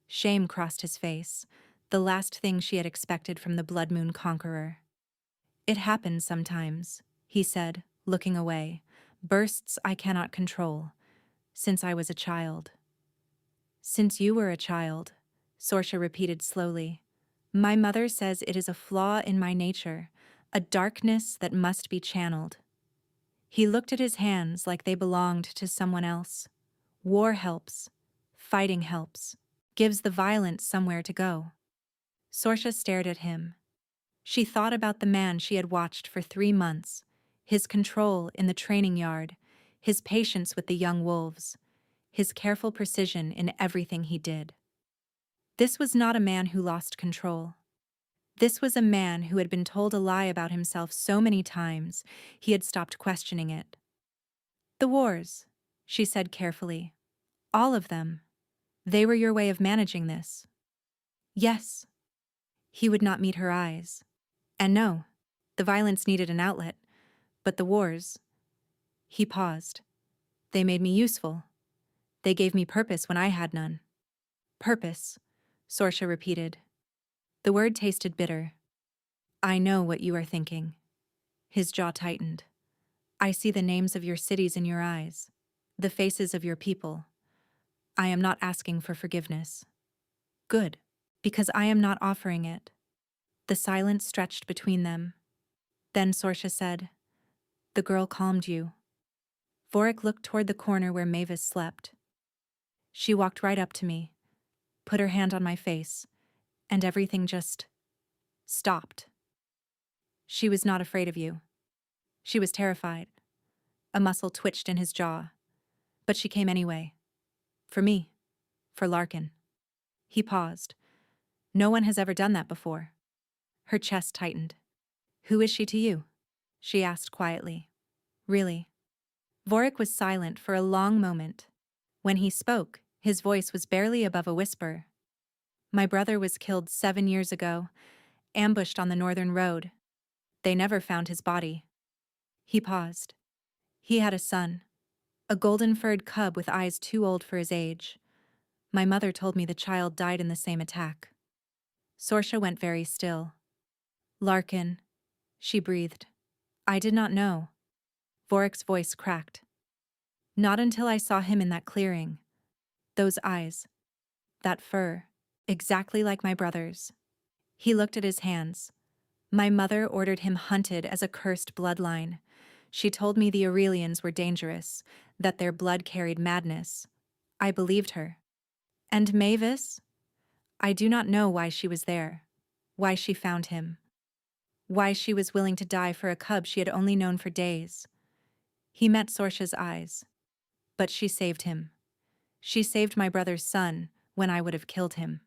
Shame crossed his face, the last thing she had expected from the Blood Moon conqueror. "It happens sometimes," he said, looking away. "Bursts I cannot control. Since I was a child." "Since you were a child," Sorsha repeated slowly. "My mother says it is a flaw in my nature, a darkness that must be channeled." He looked at his hands like they belonged to someone else. "War helps. Fighting helps. Gives the violent somewhere to go." Sorsha stared at him. She thought about the man she had watched for 3 months, his control in the training yard, his patience with the young wolves, his careful precision in everything he did. This was not a man who lost control. This was a man who had been told a lie about himself so many times, he had stopped questioning it. "The wars," she said carefully. "All of them. They were your way of managing this." "Yes." He would not meet her eyes. "And no, the violence needed an outlet, but the wars—" He paused. "They made me useful. They gave me purpose when I had none." "Purpose," Sorsha repeated. The word tasted bitter. "I know what you are thinking." His jaw tightened. "I see the names of your cities in your eyes, the faces of your people. I am not asking for forgiveness." "Good, because I am not offering it." The silence stretched between them. Then Sorsha said, "The girl calmed you." Vorik looked toward the corner where Mavis slept. "She walked right up to me, put her hand on my face, and everything just stopped." She was not afraid of you. She was terrified. A muscle twitched in his jaw. But she came anyway. For me. For Larkin. He paused. No one has ever done that before. Her chest tightened. Who is she to you? She asked quietly. Really? Vorik was silent for a long moment. When he spoke, his voice was barely above a whisper. My brother was killed 7 years ago, ambushed on the northern road. They never found his body. He paused. He had a son, a golden-furred cub with eyes too old for his age. My mother told me the child died in the same attack. Sorsha went very still. Larkin, she breathed. I did not know. Vorik's voice cracked. Not until I saw him in that clearing. Those eyes. That fur. Exactly like my brother's. He looked at his hands. My mother ordered him hunted as a cursed bloodline. She told me the Aurelians were dangerous, that their blood carried madness. I believed her. And Mavis? I do not know why she was there, why she found him, why she was willing to die for a cub she had only known for days. He met Sorsha's eyes. But she saved him. She saved my brother's son when I would have killed him.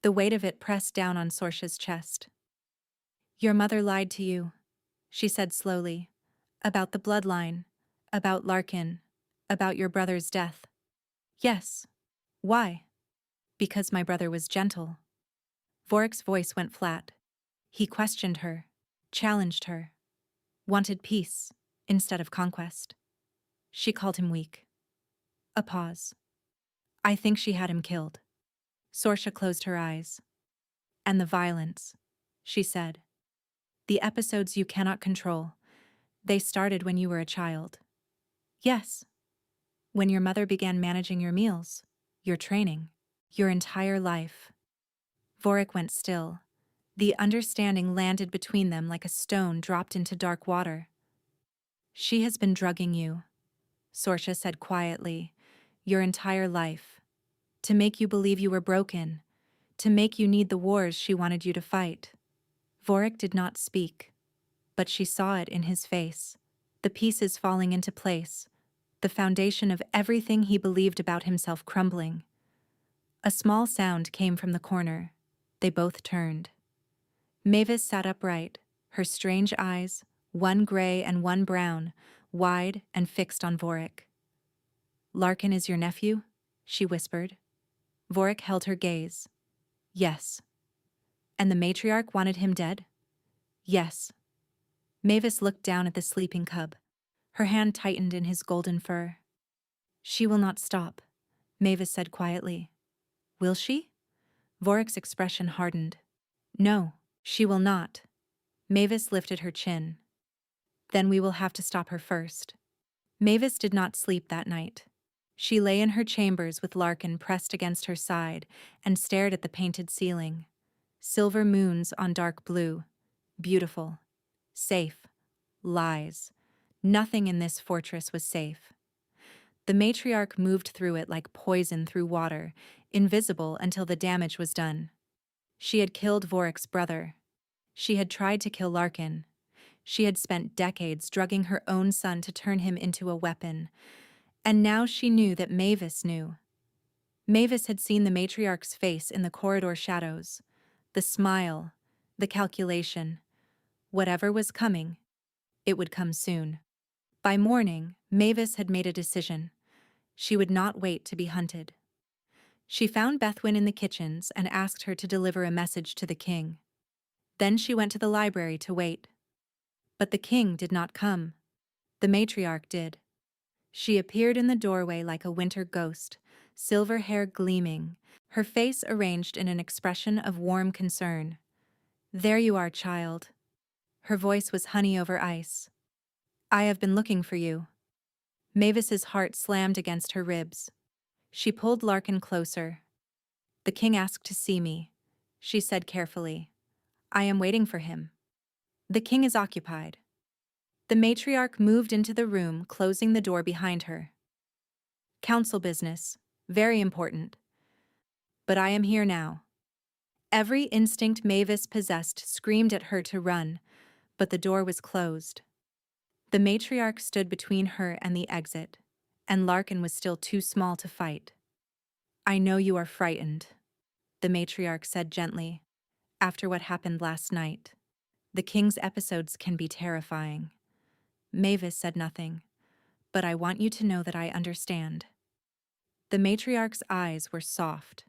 The weight of it pressed down on Sorsha's chest. Your mother lied to you, she said slowly, about the bloodline, about Larkin, about your brother's death. Yes. Why? Because my brother was gentle. Vorik's voice went flat. He questioned her, challenged her, wanted peace instead of conquest. She called him weak. A pause. I think she had him killed. Sorsha closed her eyes. And the violence, she said. The episodes you cannot control. They started when you were a child. Yes. When your mother began managing your meals, your training, your entire life. Vorik went still. The understanding landed between them like a stone dropped into dark water. She has been drugging you, Sorsha said quietly, your entire life. To make you believe you were broken. To make you need the wars she wanted you to fight. Vorik did not speak, but she saw it in his face, the pieces falling into place, the foundation of everything he believed about himself crumbling. A small sound came from the corner. They both turned. Mavis sat upright, her strange eyes, one gray and one brown, wide and fixed on Vorik. Larkin is your nephew? She whispered. Vorik held her gaze. Yes. And the matriarch wanted him dead? Yes. Mavis looked down at the sleeping cub. Her hand tightened in his golden fur. She will not stop, Mavis said quietly. Will she? Vorik's expression hardened. No, she will not. Mavis lifted her chin. Then we will have to stop her first. Mavis did not sleep that night. She lay in her chambers with Larkin pressed against her side and stared at the painted ceiling. Silver moons on dark blue. Beautiful. Safe. Lies. Nothing in this fortress was safe. The matriarch moved through it like poison through water, invisible until the damage was done. She had killed Vorik's brother. She had tried to kill Larkin. She had spent decades drugging her own son to turn him into a weapon. And now she knew that Mavis knew. Mavis had seen the matriarch's face in the corridor shadows. The smile, the calculation. Whatever was coming, it would come soon. By morning, Mavis had made a decision. She would not wait to be hunted. She found Bethwyn in the kitchens and asked her to deliver a message to the king. Then she went to the library to wait. But the king did not come. The matriarch did. She appeared in the doorway like a winter ghost, silver hair gleaming, her face arranged in an expression of warm concern. There you are, child. Her voice was honey over ice. I have been looking for you. Mavis's heart slammed against her ribs. She pulled Larkin closer. The king asked to see me, she said carefully. I am waiting for him. The king is occupied. The matriarch moved into the room, closing the door behind her. Council business, very important. But I am here now. Every instinct Mavis possessed screamed at her to run, but the door was closed. The matriarch stood between her and the exit, and Larkin was still too small to fight. "I know you are frightened," the matriarch said gently. "After what happened last night, the king's episodes can be terrifying." Mavis said nothing, "But I want you to know that I understand." The matriarch's eyes were soft,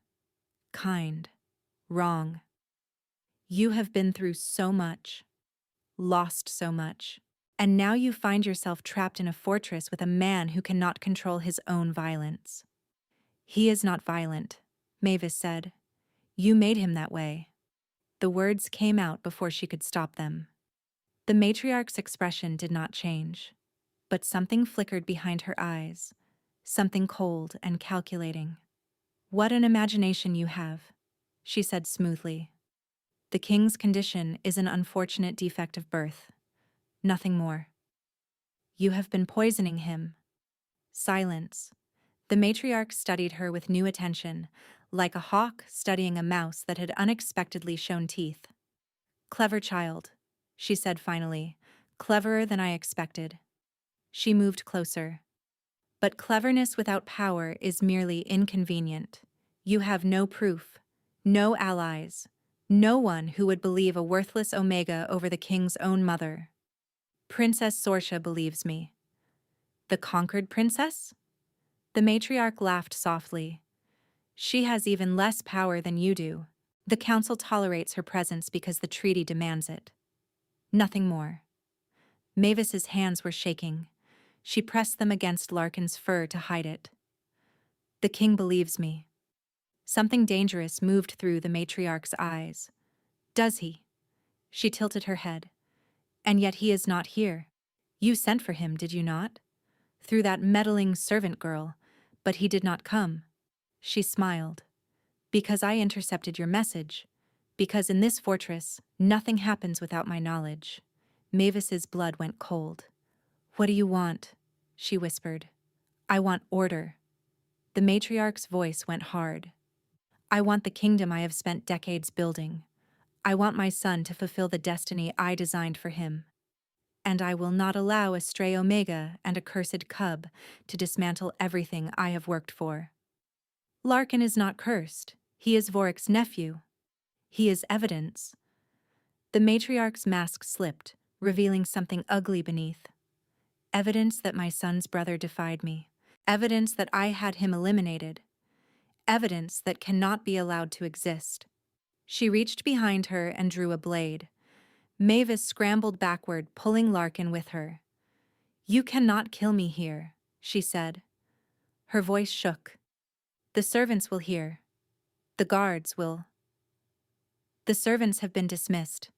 kind, wrong. "You have been through so much, lost so much, and now you find yourself trapped in a fortress with a man who cannot control his own violence." "He is not violent," Mavis said. "You made him that way." The words came out before she could stop them. The matriarch's expression did not change, but something flickered behind her eyes, something cold and calculating. "What an imagination you have," she said smoothly. "The king's condition is an unfortunate defect of birth. Nothing more. You have been poisoning him." Silence. The matriarch studied her with new attention, like a hawk studying a mouse that had unexpectedly shown teeth. "Clever child," she said finally. "Cleverer than I expected." She moved closer. "But cleverness without power is merely inconvenient. You have no proof, no allies, no one who would believe a worthless Omega over the king's own mother." "Princess Sorsha believes me." "The conquered princess?" The matriarch laughed softly. "She has even less power than you do. The council tolerates her presence because the treaty demands it. Nothing more." Mavis's hands were shaking. She pressed them against Larkin's fur to hide it. "The king believes me." Something dangerous moved through the matriarch's eyes. "Does he?" She tilted her head. "And yet he is not here. You sent for him, did you not? Through that meddling servant girl, but he did not come." She smiled. "Because I intercepted your message. Because in this fortress, nothing happens without my knowledge." Mavis's blood went cold. "What do you want?" she whispered. "I want order." The matriarch's voice went hard. "I want the kingdom I have spent decades building. I want my son to fulfill the destiny I designed for him. And I will not allow a stray Omega and a cursed cub to dismantle everything I have worked for." "Larkin is not cursed. He is Vorik's nephew. He is evidence." The matriarch's mask slipped, revealing something ugly beneath. "Evidence that my son's brother defied me. Evidence that I had him eliminated. Evidence that cannot be allowed to exist." She reached behind her and drew a blade. Mavis scrambled backward, pulling Larkin with her. "You cannot kill me here," she said. Her voice shook. "The servants will hear. The guards will." "The servants have been dismissed.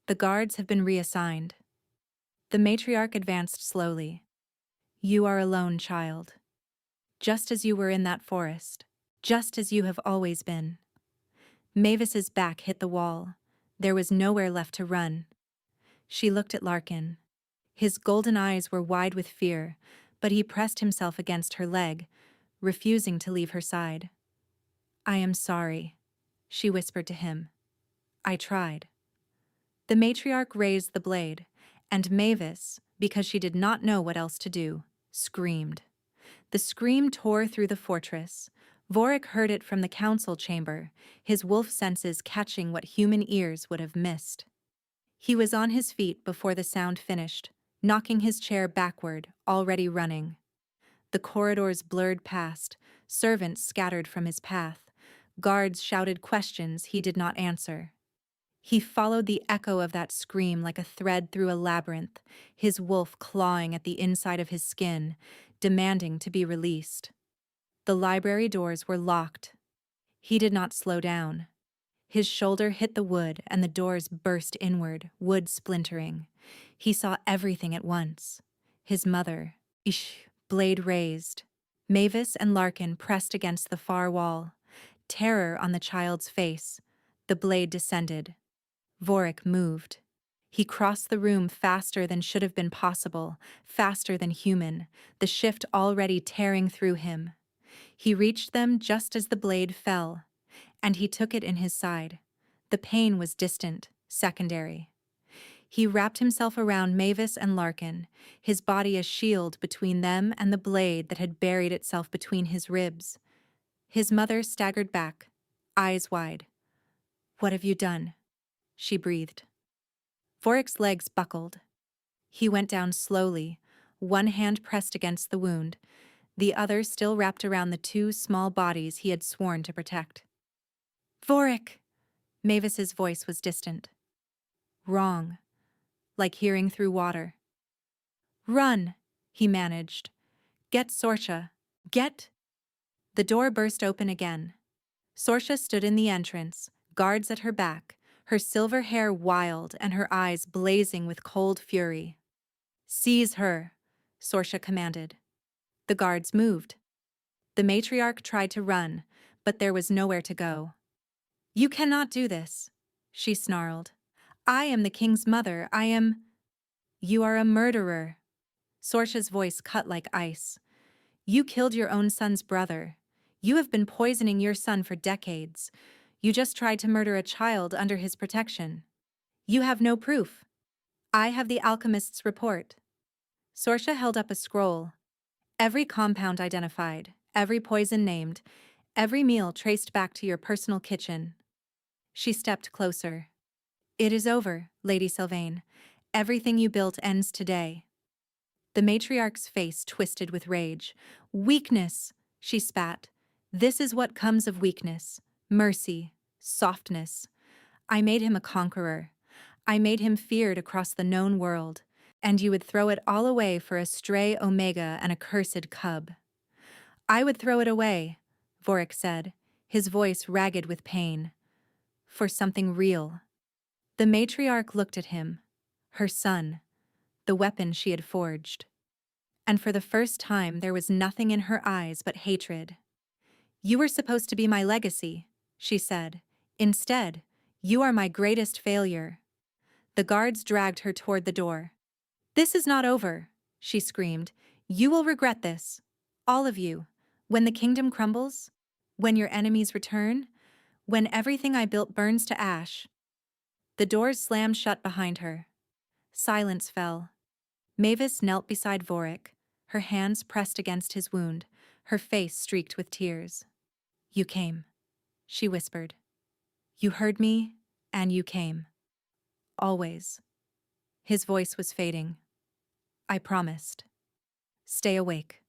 The guards have been reassigned." The matriarch advanced slowly. "You are alone, child. Just as you were in that forest. Just as you have always been." Mavis's back hit the wall. There was nowhere left to run. She looked at Larkin. His golden eyes were wide with fear, but he pressed himself against her leg, refusing to leave her side. "I am sorry," she whispered to him. "I tried." The matriarch raised the blade, and Mavis, because she did not know what else to do, screamed. The scream tore through the fortress. Vorik heard it from the council chamber, his wolf senses catching what human ears would have missed. He was on his feet before the sound finished, knocking his chair backward, already running. The corridors blurred past, servants scattered from his path, guards shouted questions he did not answer. He followed the echo of that scream like a thread through a labyrinth, his wolf clawing at the inside of his skin, demanding to be released. The library doors were locked. He did not slow down. His shoulder hit the wood and the doors burst inward, wood splintering. He saw everything at once. His mother, blade raised. Mavis and Larkin pressed against the far wall. Terror on the child's face. The blade descended. Vorik moved. He crossed the room faster than should have been possible, faster than human, the shift already tearing through him. He reached them just as the blade fell, and he took it in his side. The pain was distant, secondary. He wrapped himself around Mavis and Larkin, his body a shield between them and the blade that had buried itself between his ribs. His mother staggered back, eyes wide. "What have you done?" she breathed. Vorik's legs buckled. He went down slowly, one hand pressed against the wound, the other still wrapped around the two small bodies he had sworn to protect. "Vorik!" Mavis's voice was distant. Wrong, like hearing through water. "Run," he managed. "Get Sorsha. Get—" The door burst open again. Sorsha stood in the entrance, guards at her back, her silver hair wild and her eyes blazing with cold fury. "Seize her," Sorsha commanded. The guards moved. The matriarch tried to run, but there was nowhere to go. "You cannot do this," she snarled. "I am the king's mother. I am—" "You are a murderer." Sorsha's voice cut like ice. "You killed your own son's brother. You have been poisoning your son for decades. You just tried to murder a child under his protection. You have no proof. I have the alchemist's report." Sorsha held up a scroll. Every compound identified, every poison named, every meal traced back to your personal kitchen. She stepped closer. "It is over, Lady Sylvain. Everything you built ends today." The matriarch's face twisted with rage. "Weakness," she spat. "This is what comes of weakness. Mercy. Softness. I made him a conqueror. I made him feared across the known world. And you would throw it all away for a stray omega and a cursed cub." "I would throw it away," Vorik said, his voice ragged with pain. "For something real." The matriarch looked at him. Her son. The weapon she had forged. And for the first time there was nothing in her eyes but hatred. "You were supposed to be my legacy," she said. "Instead, you are my greatest failure." The guards dragged her toward the door. "This is not over," she screamed. "You will regret this. All of you. When the kingdom crumbles, when your enemies return, when everything I built burns to ash." The doors slammed shut behind her. Silence fell. Mavis knelt beside Vorik, her hands pressed against his wound, her face streaked with tears. "You came," she whispered. "You heard me, and you came. Always." His voice was fading. "I promised. Stay awake."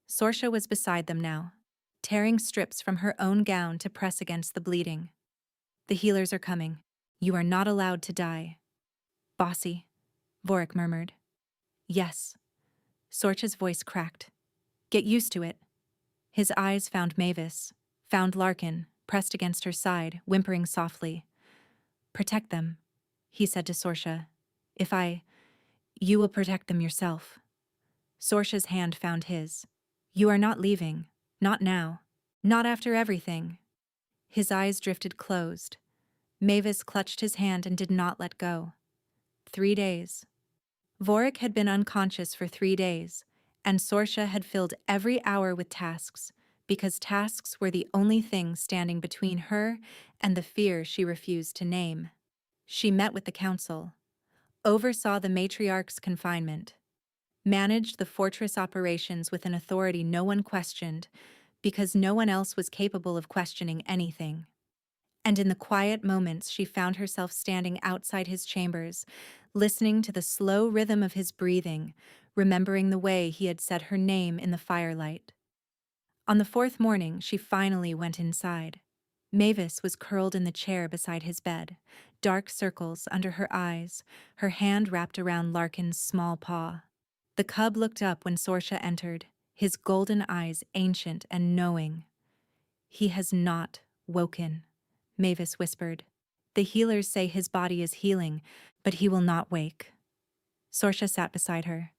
Sorsha was beside them now, tearing strips from her own gown to press against the bleeding. "The healers are coming. You are not allowed to die." "Bossy," Vorik murmured. "Yes." Sorsha's voice cracked. "Get used to it." His eyes found Mavis, found Larkin, pressed against her side, whimpering softly. "Protect them," he said to Sorsha. You will protect them yourself." Sorsha's hand found his. "You are not leaving. Not now. Not after everything." His eyes drifted closed. Mavis clutched his hand and did not let go. 3 days. Vorik had been unconscious for 3 days, and Sorsha had filled every hour with tasks, because tasks were the only thing standing between her and the fear she refused to name. She met with the council, oversaw the matriarch's confinement, managed the fortress operations with an authority no one questioned, because no one else was capable of questioning anything. And in the quiet moments she found herself standing outside his chambers, listening to the slow rhythm of his breathing, remembering the way he had said her name in the firelight. On the 4th morning she finally went inside. Mavis was curled in the chair beside his bed, dark circles under her eyes, her hand wrapped around Larkin's small paw. The cub looked up when Sorsha entered, his golden eyes ancient and knowing. "He has not woken," Mavis whispered. "The healers say his body is healing, but he will not wake." Sorsha sat beside her.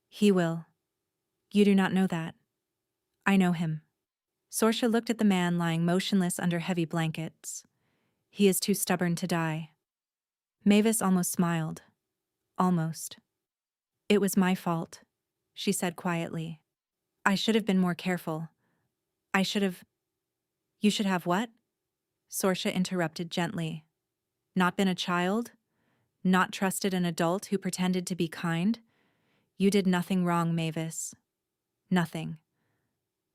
"He will. You do not know that. I know him." Sorsha looked at the man lying motionless under heavy blankets. "He is too stubborn to die." Mavis almost smiled. Almost. "It was my fault," she said quietly. "I should have been more careful. I should have—" "You should have what?" Sorsha interrupted gently. "Not been a child? Not trusted an adult who pretended to be kind? You did nothing wrong, Mavis. Nothing.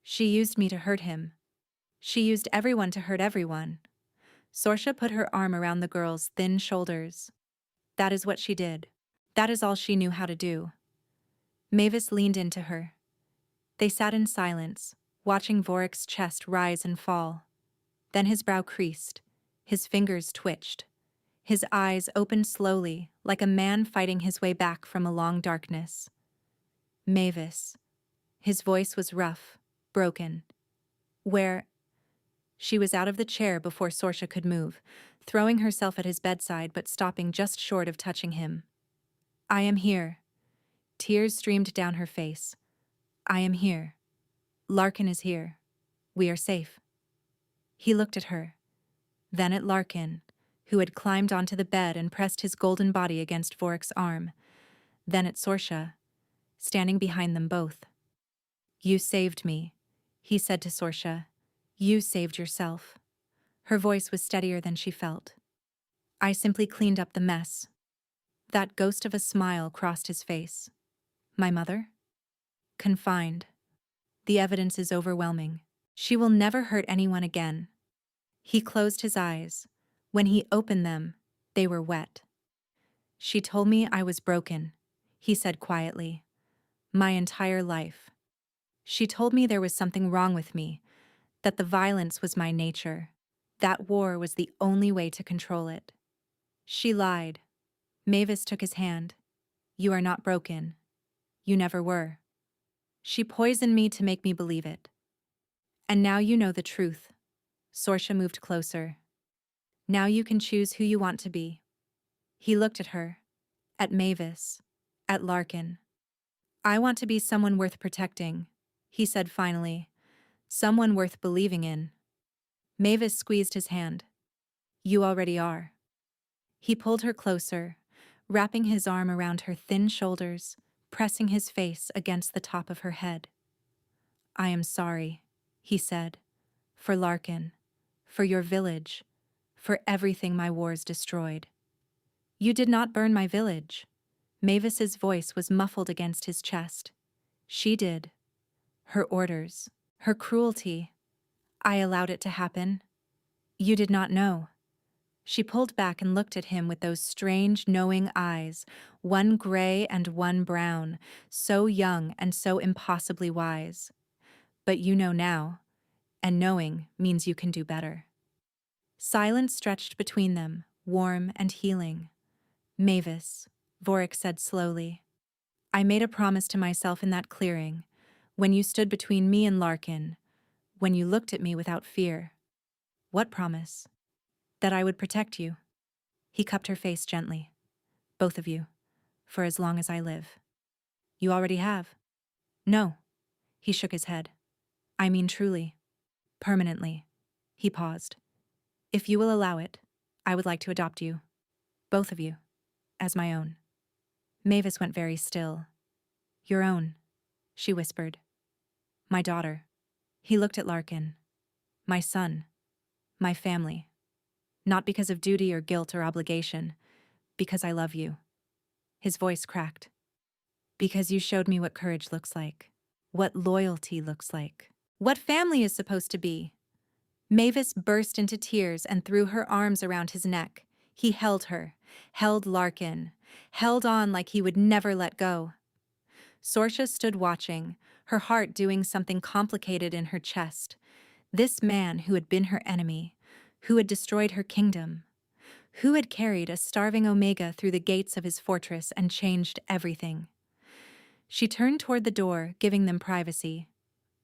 She used me to hurt him. She used everyone to hurt everyone. Sorcia put her arm around the girl's thin shoulders. That is what she did. That is all she knew how to do. Mavis leaned into her. They sat in silence, watching Vorik's chest rise and fall. Then his brow creased. His fingers twitched. His eyes opened slowly, like a man fighting his way back from a long darkness. Mavis. His voice was rough, broken. Where? She was out of the chair before Sorcia could move, throwing herself at his bedside but stopping just short of touching him. I am here. Tears streamed down her face. I am here. Larkin is here. We are safe. He looked at her, then at Larkin, who had climbed onto the bed and pressed his golden body against Vorik's arm, then at Sorcia, standing behind them both. You saved me, he said to Sorcia. You saved yourself. Her voice was steadier than she felt. I simply cleaned up the mess. That ghost of a smile crossed his face. My mother? Confined. The evidence is overwhelming. She will never hurt anyone again. He closed his eyes. When he opened them, they were wet. She told me I was broken, he said quietly. My entire life. She told me there was something wrong with me, that the violence was my nature, that war was the only way to control it. She lied. Mavis took his hand. You are not broken. You never were. She poisoned me to make me believe it. And now you know the truth. Sorcia moved closer. Now you can choose who you want to be. He looked at her, at Mavis, at Larkin. I want to be someone worth protecting, he said finally. Someone worth believing in. Mavis squeezed his hand. You already are. He pulled her closer, wrapping his arm around her thin shoulders, pressing his face against the top of her head. I am sorry, he said, for Larkin, for your village, for everything my wars destroyed. You did not burn my village. Mavis's voice was muffled against his chest. She did. Her orders, her cruelty. I allowed it to happen. You did not know. She pulled back and looked at him with those strange, knowing eyes, one gray and one brown, so young and so impossibly wise. But you know now, and knowing means you can do better. Silence stretched between them, warm and healing. Mavis, Vorik said slowly, I made a promise to myself in that clearing, when you stood between me and Larkin, when you looked at me without fear. What promise? That I would protect you. He cupped her face gently. Both of you, for as long as I live. You already have. No. He shook his head. I mean truly. Permanently. He paused. If you will allow it, I would like to adopt you. Both of you. As my own. Mavis went very still. Your own, she whispered. My daughter. He looked at Larkin. My son. My family. Not because of duty or guilt or obligation, because I love you. His voice cracked. Because you showed me what courage looks like, what loyalty looks like, what family is supposed to be. Mavis burst into tears and threw her arms around his neck. He held her, held Larkin, held on like he would never let go. Sorcia stood watching, her heart doing something complicated in her chest. This man who had been her enemy, who had destroyed her kingdom, who had carried a starving Omega through the gates of his fortress and changed everything. She turned toward the door, giving them privacy.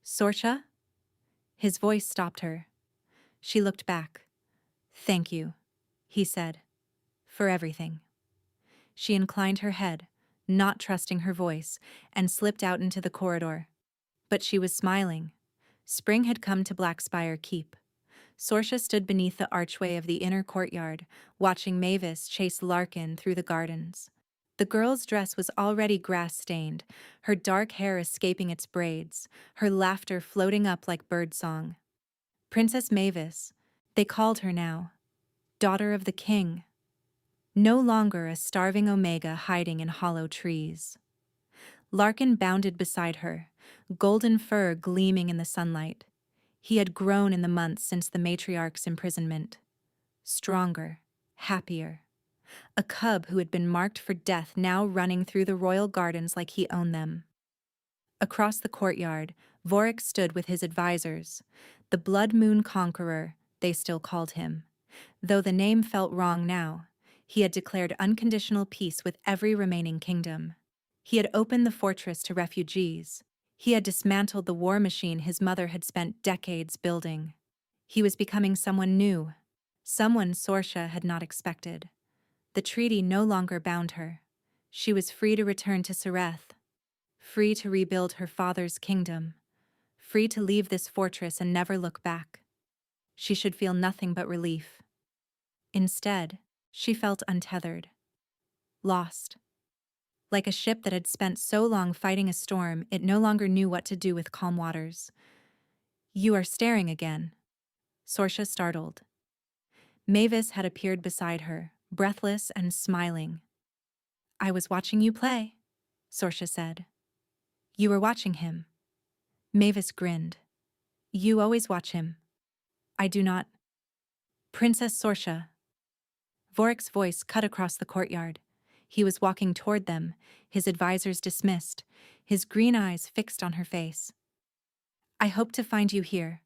Sorcia? His voice stopped her. She looked back. Thank you, he said, for everything. She inclined her head, not trusting her voice, and slipped out into the corridor. But she was smiling. Spring had come to Blackspire Keep. Sorcia stood beneath the archway of the inner courtyard, watching Mavis chase Larkin through the gardens. The girl's dress was already grass-stained, her dark hair escaping its braids, her laughter floating up like birdsong. Princess Mavis, they called her now. Daughter of the king. no longer a starving omega hiding in hollow trees. Larkin bounded beside her, golden fur gleaming in the sunlight. He had grown in the months since the matriarch's imprisonment. Stronger, happier. A cub who had been marked for death now running through the royal gardens like he owned them. Across the courtyard, Vorik stood with his advisors. The Blood Moon Conqueror, they still called him. Though the name felt wrong now, he had declared unconditional peace with every remaining kingdom. He had opened the fortress to refugees. He had dismantled the war machine his mother had spent decades building. He was becoming someone new, someone Sorsha had not expected. The treaty no longer bound her. She was free to return to Sereth, free to rebuild her father's kingdom, free to leave this fortress and never look back. She should feel nothing but relief. Instead, she felt untethered, lost. Like a ship that had spent so long fighting a storm, it no longer knew what to do with calm waters. "You are staring again," Sorsha startled. Mavis had appeared beside her, breathless and smiling. "I was watching you play," Sorsha said. "You were watching him." Mavis grinned. "You always watch him." "I do not." "Princess Sorsha." Vorik's voice cut across the courtyard. He was walking toward them, his advisors dismissed, his green eyes fixed on her face. "I hope to find you here."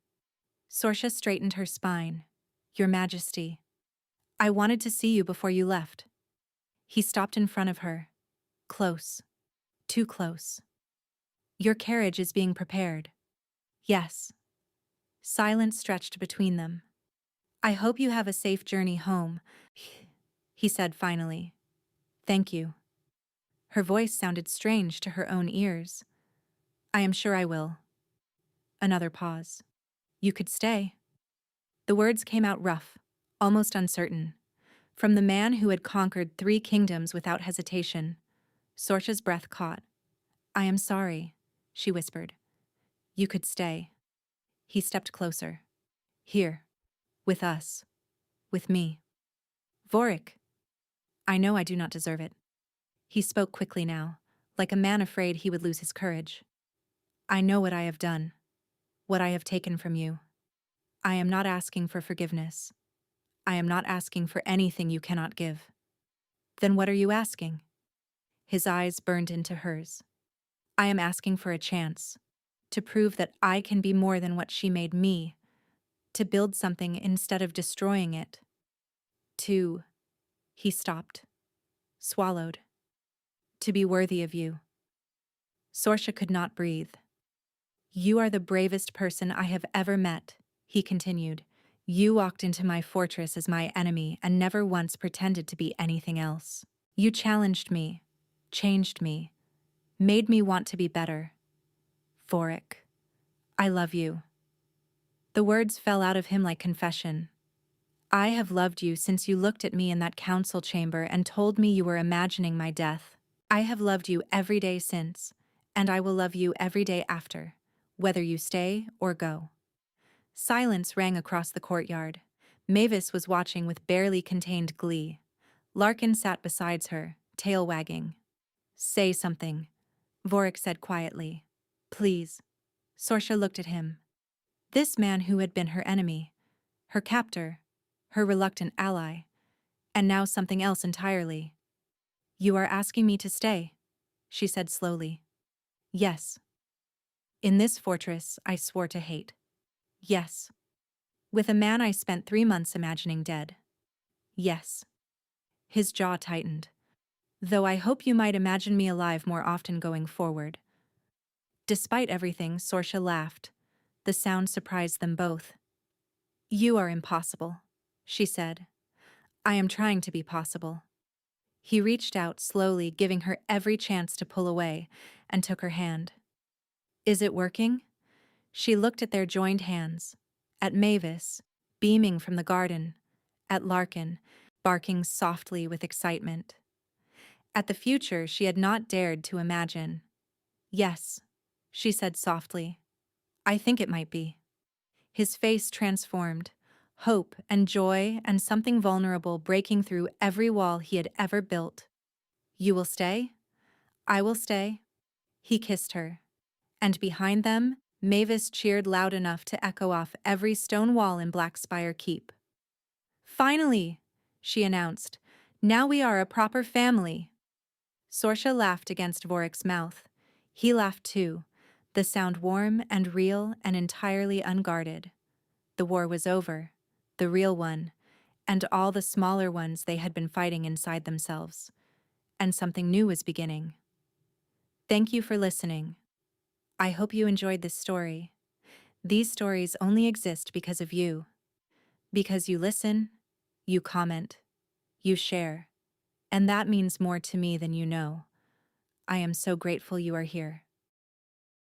Sorsha straightened her spine. "Your Majesty. I wanted to see you before you left." He stopped in front of her. Close. Too close. "Your carriage is being prepared." "Yes." Silence stretched between them. "I hope you have a safe journey home," he said finally. "Thank you." Her voice sounded strange to her own ears. "I am sure I will." Another pause. "You could stay." The words came out rough, almost uncertain. From the man who had conquered 3 kingdoms without hesitation. Sorsha's breath caught. "I am sorry," she whispered. "You could stay." He stepped closer. "Here. With us. With me." "Vorik." "I know I do not deserve it." He spoke quickly now, like a man afraid he would lose his courage. "I know what I have done. What I have taken from you. I am not asking for forgiveness. I am not asking for anything you cannot give." "Then what are you asking?" His eyes burned into hers. "I am asking for a chance. To prove that I can be more than what she made me. To build something instead of destroying it. To..." He stopped. Swallowed. "To be worthy of you." Sorsha could not breathe. "You are the bravest person I have ever met," he continued. "You walked into my fortress as my enemy and never once pretended to be anything else. You challenged me, changed me, made me want to be better. Vorik, I love you." The words fell out of him like confession. "I have loved you since you looked at me in that council chamber and told me you were imagining my death. I have loved you every day since, and I will love you every day after, whether you stay or go." Silence rang across the courtyard. Mavis was watching with barely contained glee. Larkin sat beside her, tail wagging. "Say something," Vorik said quietly. "Please." Sorsha looked at him. This man who had been her enemy, her captor, her reluctant ally, and now something else entirely. "You are asking me to stay," she said slowly. "Yes." "In this fortress I swore to hate." "Yes." "With a man I spent 3 months imagining dead." "Yes." His jaw tightened. "Though I hope you might imagine me alive more often going forward." Despite everything, Sorsha laughed. The sound surprised them both. "You are impossible," she said. "I am trying to be possible." He reached out slowly, giving her every chance to pull away, and took her hand. "Is it working?" She looked at their joined hands, at Mavis, beaming from the garden, at Larkin, barking softly with excitement. At the future she had not dared to imagine. "Yes," she said softly. "I think it might be." His face transformed. hope and joy and something vulnerable breaking through every wall he had ever built. You will stay? I will stay. He kissed her. And behind them, Mavis cheered loud enough to echo off every stone wall in Blackspire Keep. Finally, she announced, now we are a proper family. Sorsha laughed against Vorik's mouth. He laughed too, the sound warm and real and entirely unguarded. The war was over, the real one, and all the smaller ones they had been fighting inside themselves. And something new was beginning. Thank you for listening. I hope you enjoyed this story. These stories only exist because of you. Because you listen, you comment, you share. And that means more to me than you know. I am so grateful you are here.